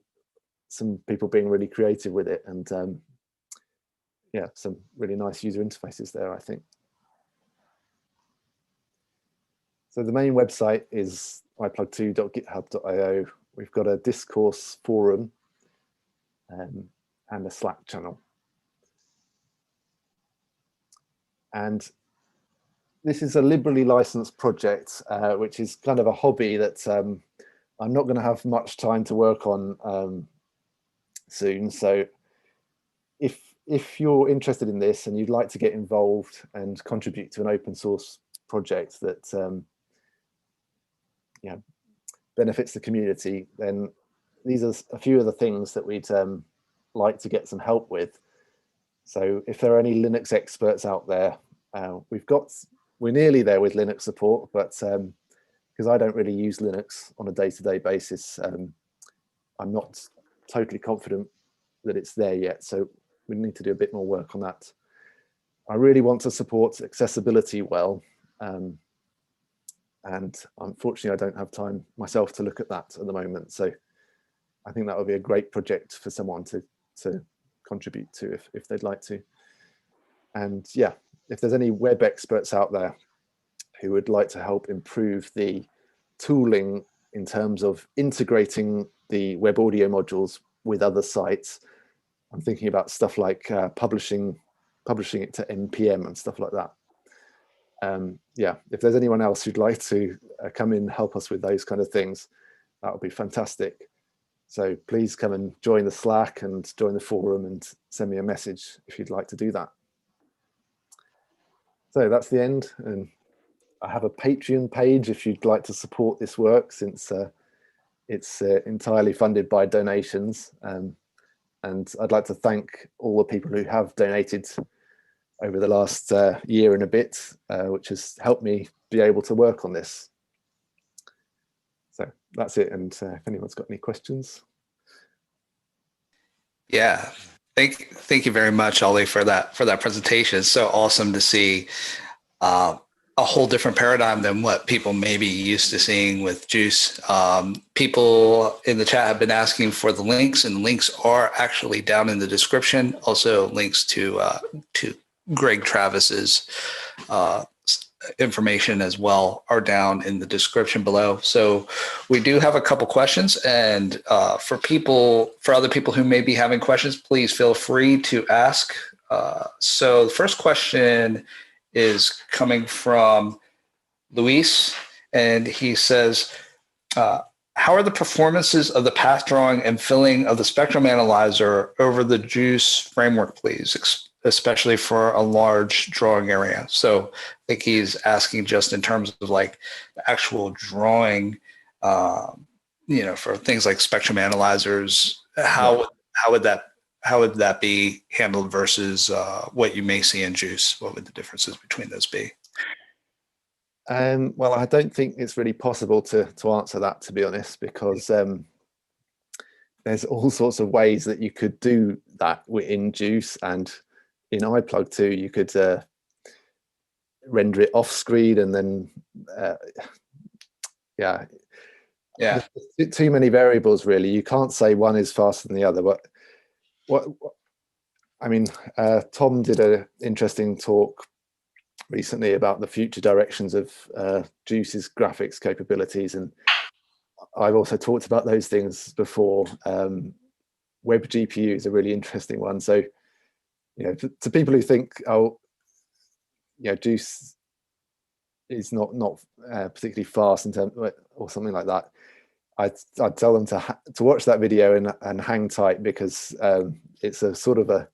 some people being really creative with it. And yeah, some really nice user interfaces there, I think. So the main website is iplug2.github.io. We've got a discourse forum and a Slack channel. And this is a liberally licensed project, which is kind of a hobby that I'm not going to have much time to work on soon. So if you're interested in this and you'd like to get involved and contribute to an open source project that benefits the community, then these are a few of the things that we'd like to get some help with. So if there are any Linux experts out there, we're nearly there with Linux support, but because I don't really use Linux on a day-to-day basis, I'm not totally confident that it's there yet. So we need to do a bit more work on that. I really want to support accessibility well. And unfortunately, I don't have time myself to look at that at the moment. So I think that would be a great project for someone to contribute to if they'd like to. And yeah, if there's any web experts out there who would like to help improve the tooling in terms of integrating the web audio modules with other sites, I'm thinking about stuff like publishing it to NPM and stuff like that. Yeah, if there's anyone else who'd like to come in and help us with those kind of things, that would be fantastic. So please come and join the Slack and join the forum and send me a message if you'd like to do that. So that's the end. And I have a Patreon page if you'd like to support this work, since it's entirely funded by donations. And I'd like to thank all the people who have donated over the last year and a bit, which has helped me be able to work on this. So that's it. And if anyone's got any questions. Yeah, thank you very much, Ollie, for that presentation. It's so awesome to see a whole different paradigm than what people may be used to seeing with Juice. People in the chat have been asking for the links, and links are actually down in the description. Also, links to Greg Travis's information as well are down in the description below. So we do have a couple questions, and for other people who may be having questions, please feel free to ask. So the first question is coming from Luis, and he says, how are the performances of the path drawing and filling of the spectrum analyzer over the Juice framework, please, especially for a large drawing area? So I think he's asking just in terms of like the actual drawing, for things like spectrum analyzers, how would that be handled versus what you may see in Juice? What would the differences between those be? Well, I don't think it's really possible to answer that, to be honest, because there's all sorts of ways that you could do that in Juice, and in iPlug too. You could render it off screen, and then too many variables really. You can't say one is faster than the other. But what I mean, Tom did an interesting talk recently about the future directions of Juice's graphics capabilities, and I've also talked about those things before. Web GPU is a really interesting one. So, to people who think, Juice is not particularly fast in terms or something like that, I'd tell them to watch that video and hang tight, because it's a sort of a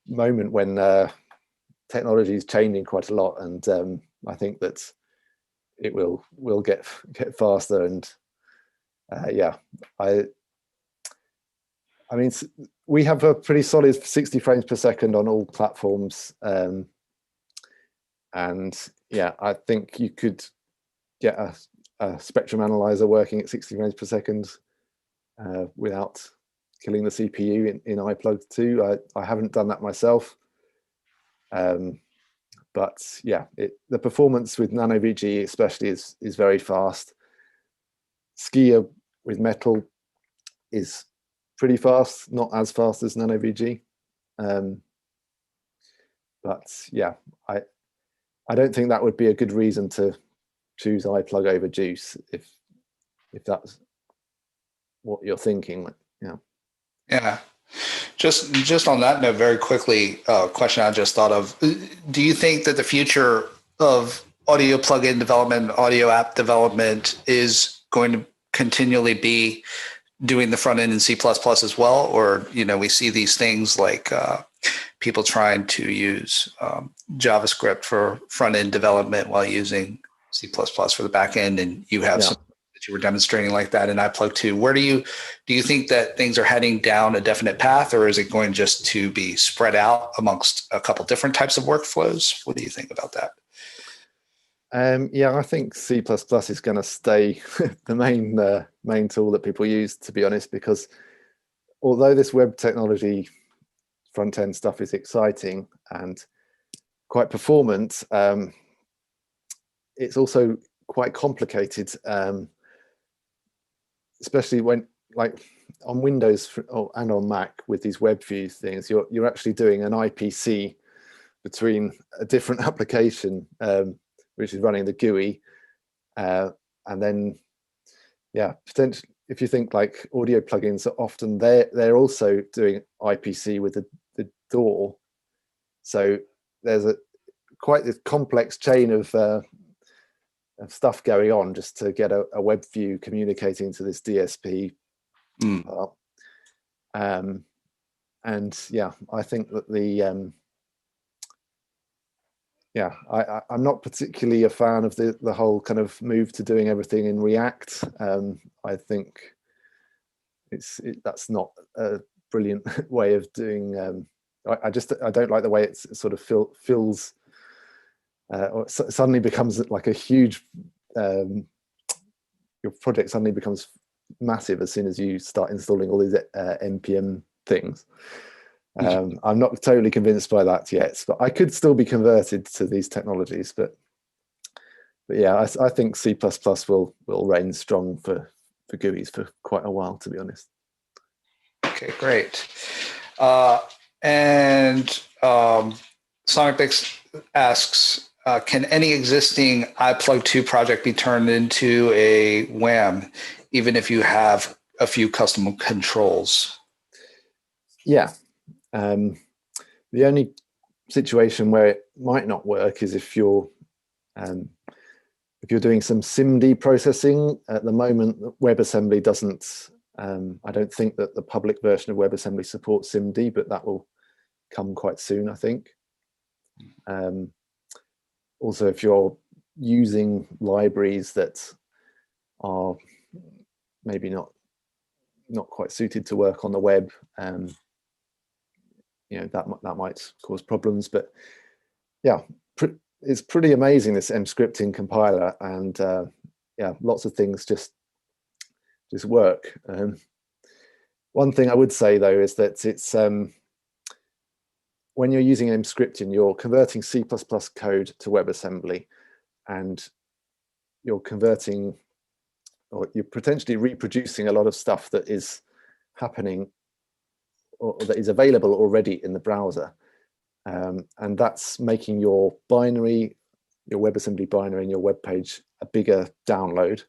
moment when technology is changing quite a lot, and I think that it will get faster. And I mean, we have a pretty solid 60 frames per second on all platforms, and I think you could get a spectrum analyzer working at 60 frames per second without killing the CPU in iPlug 2. I haven't done that myself, but yeah, the performance with NanoVG especially is very fast. Skier with Metal is pretty fast, not as fast as NanoVG, but yeah, I don't think that would be a good reason to choose iPlug over Juice if that's what you're thinking. Yeah. Just on that note, very quickly, question I just thought of: do you think that the future of audio plugin development, audio app development, is going to continually be doing the front end in C++ as well? Or, we see these things like people trying to use JavaScript for front end development while using C++ for the back end, and you have some that you were demonstrating like that in iPlug 2. Where do you think that things are heading down a definite path, or is it going just to be spread out amongst a couple different types of workflows? What do you think about that? I think C++ is going to stay the main tool that people use, to be honest, because although this web technology front end stuff is exciting, and quite performant, it's also quite complicated, especially when, like, on Windows and on Mac with these web view things, you're actually doing an IPC between a different application, which is running the GUI, and then, yeah, potentially, if you think like audio plugins are often they're also doing IPC with the DAW, so there's quite a complex chain of stuff going on just to get a web view communicating to this DSP. And yeah, I think that I'm not particularly a fan of the whole kind of move to doing everything in React. I think that's not a brilliant way of doing. I don't like the way it sort of feels. Or suddenly becomes like a huge. Your project suddenly becomes massive as soon as you start installing all these npm things. I'm not totally convinced by that yet, but I could still be converted to these technologies. But yeah, I think C++ will reign strong for GUIs for quite a while, to be honest. Okay, great. Sonic Bix asks, can any existing iPlug 2 project be turned into a WAM, even if you have a few custom controls? Yeah. The only situation where it might not work is if you're doing some SIMD processing. At the moment, WebAssembly doesn't. I don't think that the public version of WebAssembly supports SIMD, but that will come quite soon, I think. Also, if you're using libraries that are maybe not quite suited to work on the web, that might cause problems. But yeah, it's pretty amazing, this mscripting compiler, and yeah, lots of things just work. One thing I would say though is that it's when you're using mscripting, you're converting C++ code to WebAssembly, and you're converting, or you're potentially reproducing a lot of stuff that is happening or that is available already in the browser. And that's making your binary, your WebAssembly binary and your web page a bigger download.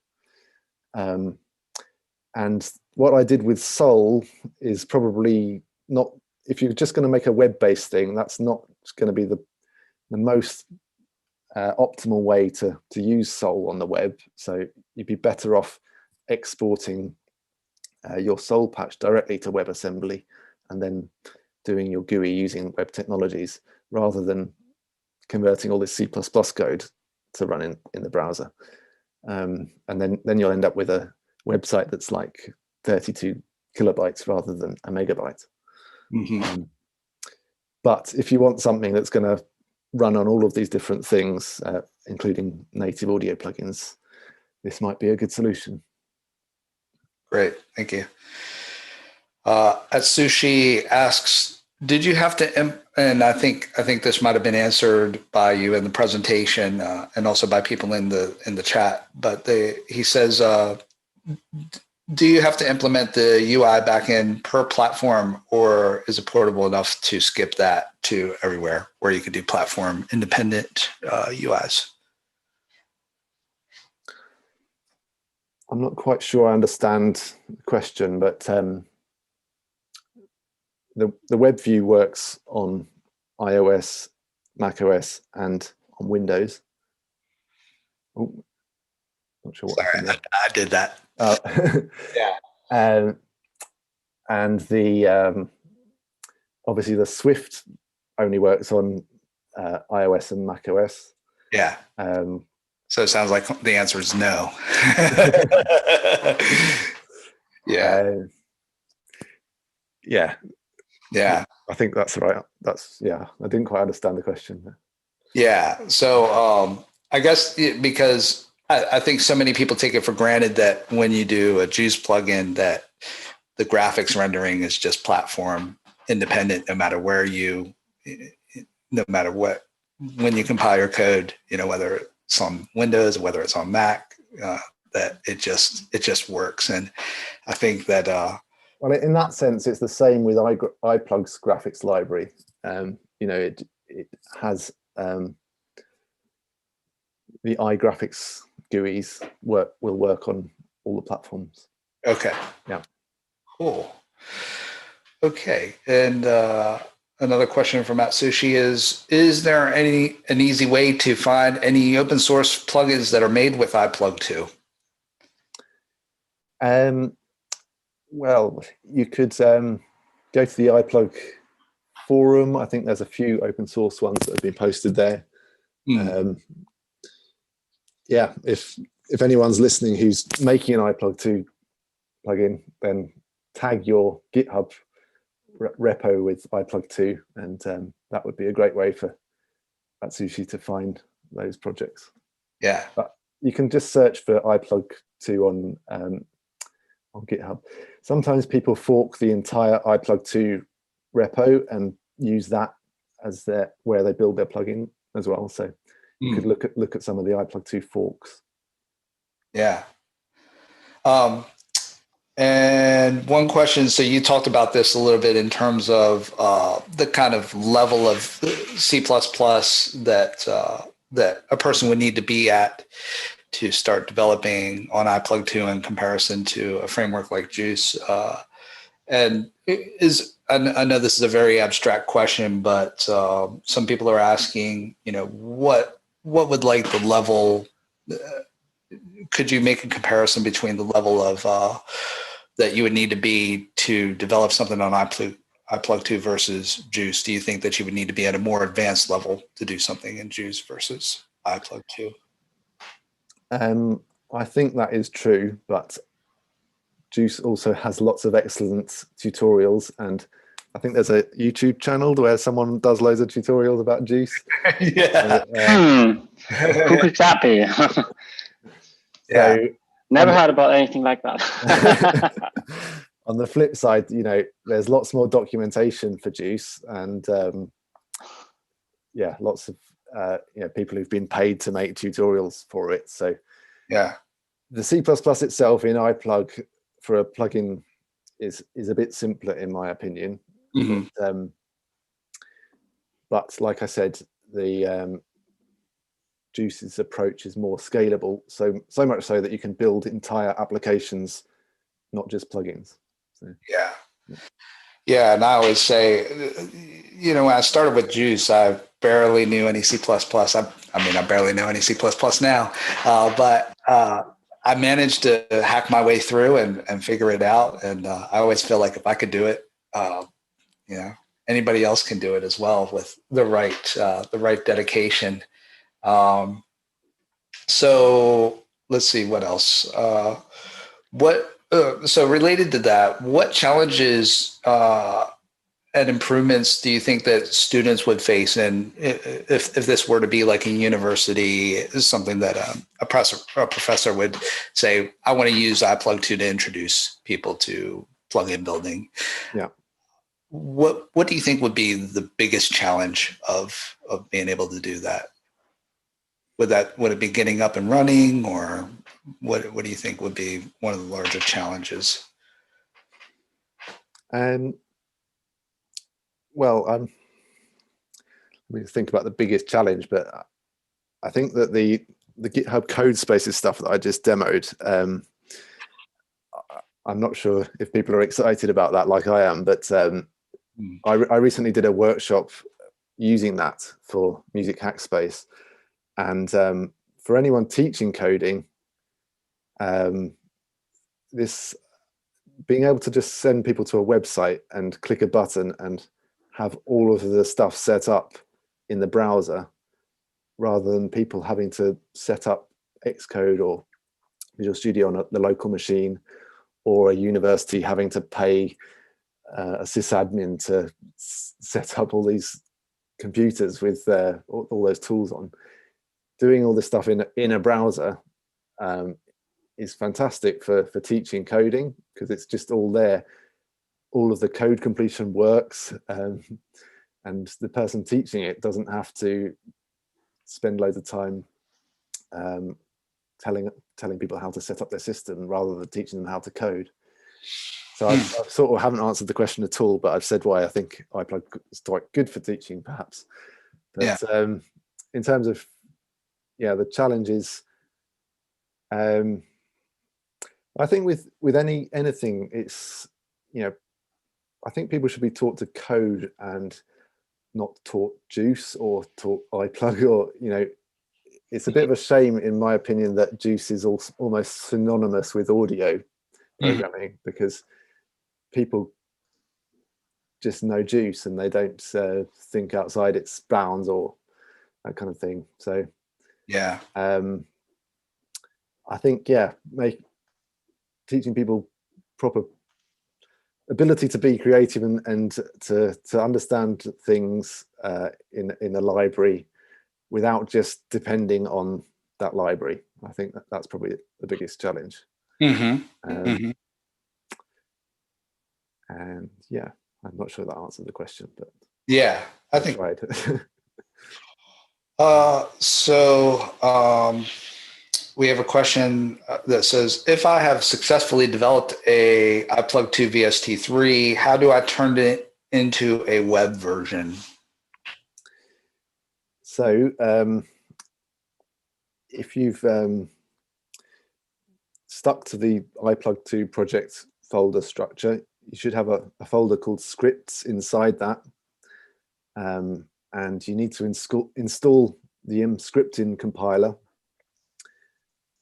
And what I did with Soul is probably not, if you're just going to make a web-based thing, that's not going to be the most optimal way to use Soul on the web. So you'd be better off exporting your Soul patch directly to WebAssembly and then doing your GUI using web technologies, rather than converting all this C++ code to run in the browser. And then you'll end up with a website that's like 32 kilobytes rather than a megabyte. But if you want something that's going to run on all of these different things, including native audio plugins, this might be a good solution. Great, thank you. Atsushi asks, did you have to, and I think this might have been answered by you in the presentation and also by people in the chat, but he says, do you have to implement the UI backend per platform, or is it portable enough to skip that to everywhere where you could do platform independent UIs? I'm not quite sure I understand the question, but the web view works on iOS, macOS, and on Windows. Oh, not sure what happened there. I did that. Yeah. And the obviously the Swift only works on iOS and macOS. Yeah. So it sounds like the answer is no. Yeah. Yeah. I think that's right. I didn't quite understand the question. Yeah. So I guess because I think so many people take it for granted that when you do a Juice plugin, that the graphics rendering is just platform independent, no matter what when you compile your code, whether it's on Windows, whether it's on Mac, that it just works. And I think that well, in that sense, it's the same with iPlug's graphics library. It has the iGraphics GUIs will work on all the platforms. Okay. Yeah. Cool. Okay. And another question from Matsushi is there an easy way to find any open source plugins that are made with iPlug 2? Well, you could go to the iPlug forum. I think there's a few open source ones that have been posted there. Yeah, if anyone's listening who's making an iPlug 2 plugin, then tag your GitHub repo with iPlug 2, and that would be a great way for Atsushi to find those projects. Yeah, but you can just search for iPlug 2 on GitHub. Sometimes people fork the entire iPlug 2 repo and use that as where they build their plugin as well. So you could look at some of the iPlug 2 forks. Yeah. And one question, so you talked about this a little bit in terms of the kind of level of C++ that a person would need to be at to start developing on iPlug 2 in comparison to a framework like Juice. And I know this is a very abstract question, but some people are asking, what would like the level, could you make a comparison between the level of that you would need to be to develop something on iPlug 2 versus Juice? Do you think that you would need to be at a more advanced level to do something in Juice versus iPlug 2? I think that is true, but Juice also has lots of excellent tutorials, and I think there's a YouTube channel where someone does loads of tutorials about Juice. Yeah. Who could that be? Yeah. So, never heard about anything like that. On the flip side, there's lots more documentation for Juice, and lots of people who've been paid to make tutorials for it. So yeah, the C++ itself in iPlug for a plugin is a bit simpler in my opinion. Mm-hmm. But like I said, the Juice's approach is more scalable, so much so that you can build entire applications, not just plugins. So. Yeah, and I always say, when I started with Juice, I barely knew any C++. I barely know any C++ now, but I managed to hack my way through and figure it out. And I always feel like if I could do it, anybody else can do it as well with the right dedication. So let's see what else. So related to that, what challenges and improvements do you think that students would face? And if this were to be like a university, is something that a professor would say, I want to use iPlug 2 to introduce people to plugin building. Yeah. What do you think would be the biggest challenge of being able to do that? Would it be getting up and running, or what do you think would be one of the larger challenges? Well, let me think about the biggest challenge, but I think that the GitHub code spaces stuff that I just demoed, I'm not sure if people are excited about that like I am, but I recently did a workshop using that for Music Hackspace. And for anyone teaching coding, this being able to just send people to a website and click a button and have all of the stuff set up in the browser, rather than people having to set up Xcode or Visual Studio on the local machine, or a university having to pay a sysadmin to set up all these computers with all those tools on. Doing all this stuff in a browser is fantastic for teaching coding, because it's just all there. All of the code completion works, and the person teaching it doesn't have to spend loads of time telling people how to set up their system rather than teaching them how to code. So I sort of haven't answered the question at all, but I've said why I think iPlug is quite good for teaching, perhaps. But in terms of the challenges, I think with anything, it's I think people should be taught to code and not taught Juice or taught iPlug, or it's a bit of a shame, in my opinion, that Juice is almost synonymous with audio programming, because people just know Juice and they don't think outside its bounds or that kind of thing. So I think teaching people proper ability to be creative and to understand things in a library without just depending on that library. I think that's probably the biggest challenge. And I'm not sure that answered the question, but I think tried. We have a question that says, if I have successfully developed a iPlug 2 VST3, how do I turn it into a web version? So if you've stuck to the iPlug 2 project folder structure, you should have a folder called scripts inside that. And you need to install the scripting compiler.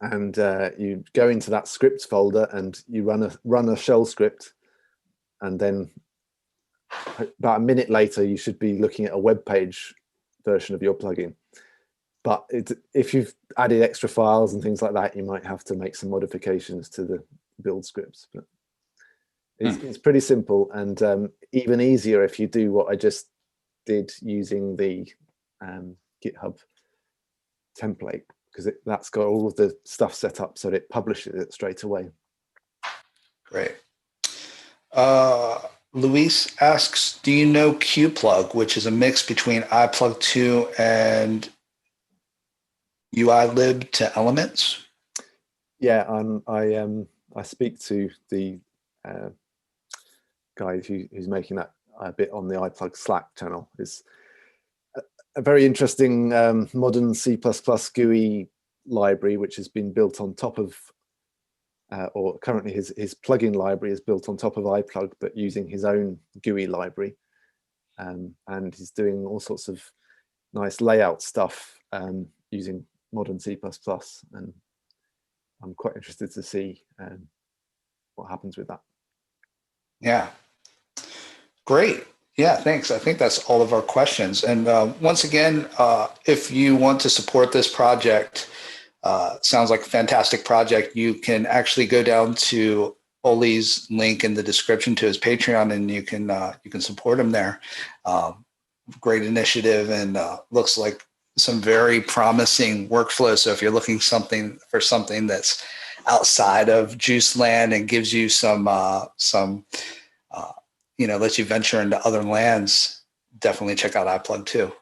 And you go into that scripts folder and you run a shell script, and then about a minute later you should be looking at a web page version of your plugin. But if you've added extra files and things like that, you might have to make some modifications to the build scripts. But it's pretty simple, and even easier if you do what I just did using the GitHub template, because that's got all of the stuff set up so that it publishes it straight away. Great. Luis asks, do you know QPlug, which is a mix between iPlug 2 and UIlib to Elements? Yeah, I speak to the guy who's making that bit on the iPlug Slack channel. It's a very interesting modern C++ GUI library, which has been built on top of, or currently his plugin library is built on top of iPlug, but using his own GUI library. And he's doing all sorts of nice layout stuff using modern C++. And I'm quite interested to see what happens with that. Yeah. Great. Yeah, thanks. I think that's all of our questions. And once again, if you want to support this project, sounds like a fantastic project, you can actually go down to Oli's link in the description to his Patreon, and you can support him there. Great initiative, and looks like some very promising workflow. So if you're looking for something that's outside of Juice land and gives you some lets you venture into other lands, definitely check out iPlug too.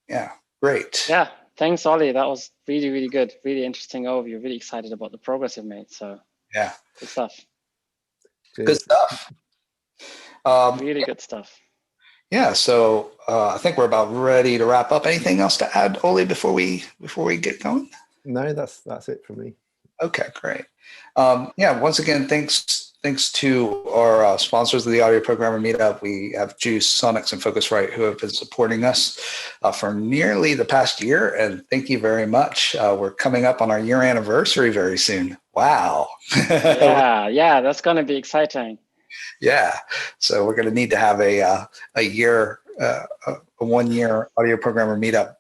Yeah, great. Yeah, thanks, Oli. That was really, really good. Really interesting overview. Really excited about the progress you've made. So yeah, good stuff. Good stuff. Really good stuff. Yeah, so I think we're about ready to wrap up. Anything else to add, Oli, before we get going? No, that's it for me. Okay, great. Once again, thanks to our sponsors of the Audio Programmer Meetup. We have Juice, Sonics, and Focusrite, who have been supporting us for nearly the past year, and thank you very much. We're coming up on our year anniversary very soon. Wow. Yeah, that's going to be exciting. Yeah, so we're going to need to have a 1 year Audio Programmer Meetup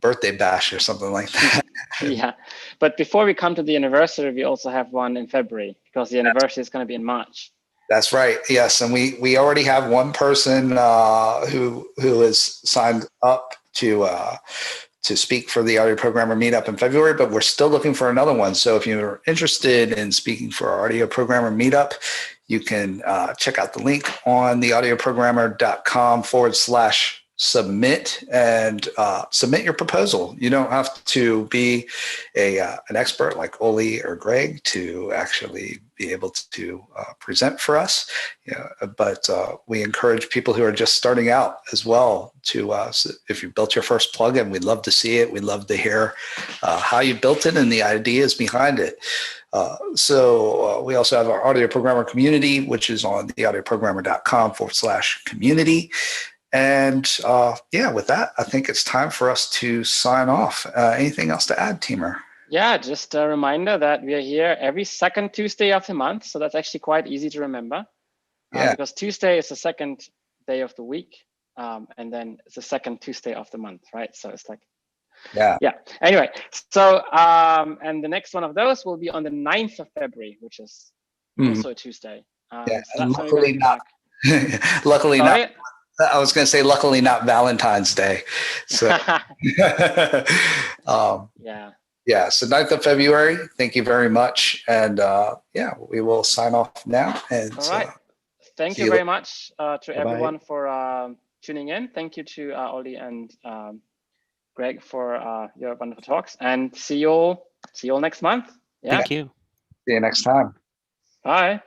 birthday bash or something like that. Yeah, but before we come to the anniversary, we also have one in February, because the anniversary is going to be in March. That's right. Yes, and we already have one person who is signed up to speak for the Audio Programmer Meetup in February, but we're still looking for another one. So if you're interested in speaking for our Audio Programmer Meetup, you can check out the link on theaudioprogrammer.com submit and submit your proposal. You don't have to be an expert like Oli or Greg to actually be able to present for us. But we encourage people who are just starting out as well to, if you built your first plugin, we'd love to see it. We'd love to hear how you built it and the ideas behind it. So we also have our audio programmer community, which is on theaudioprogrammer.com/community. And yeah, with that, I think it's time for us to sign off. Anything else to add, Teamer? Yeah, just a reminder that we are here every second Tuesday of the month. So that's actually quite easy to remember. Yeah. Because Tuesday is the second day of the week. And then it's the second Tuesday of the month, right? So it's like, yeah. Anyway, so, and the next one of those will be on the 9th of February, which is also a Tuesday. Yeah, so and luckily not. Luckily not. I was going to say, luckily not Valentine's Day. So, yeah. So 9th of February. Thank you very much, and yeah, we will sign off now. And all right, thank you very much to everyone for tuning in. Thank you to Oli and Greg for your wonderful talks, and see you all next month. Yeah. Thank you. See you next time. Bye.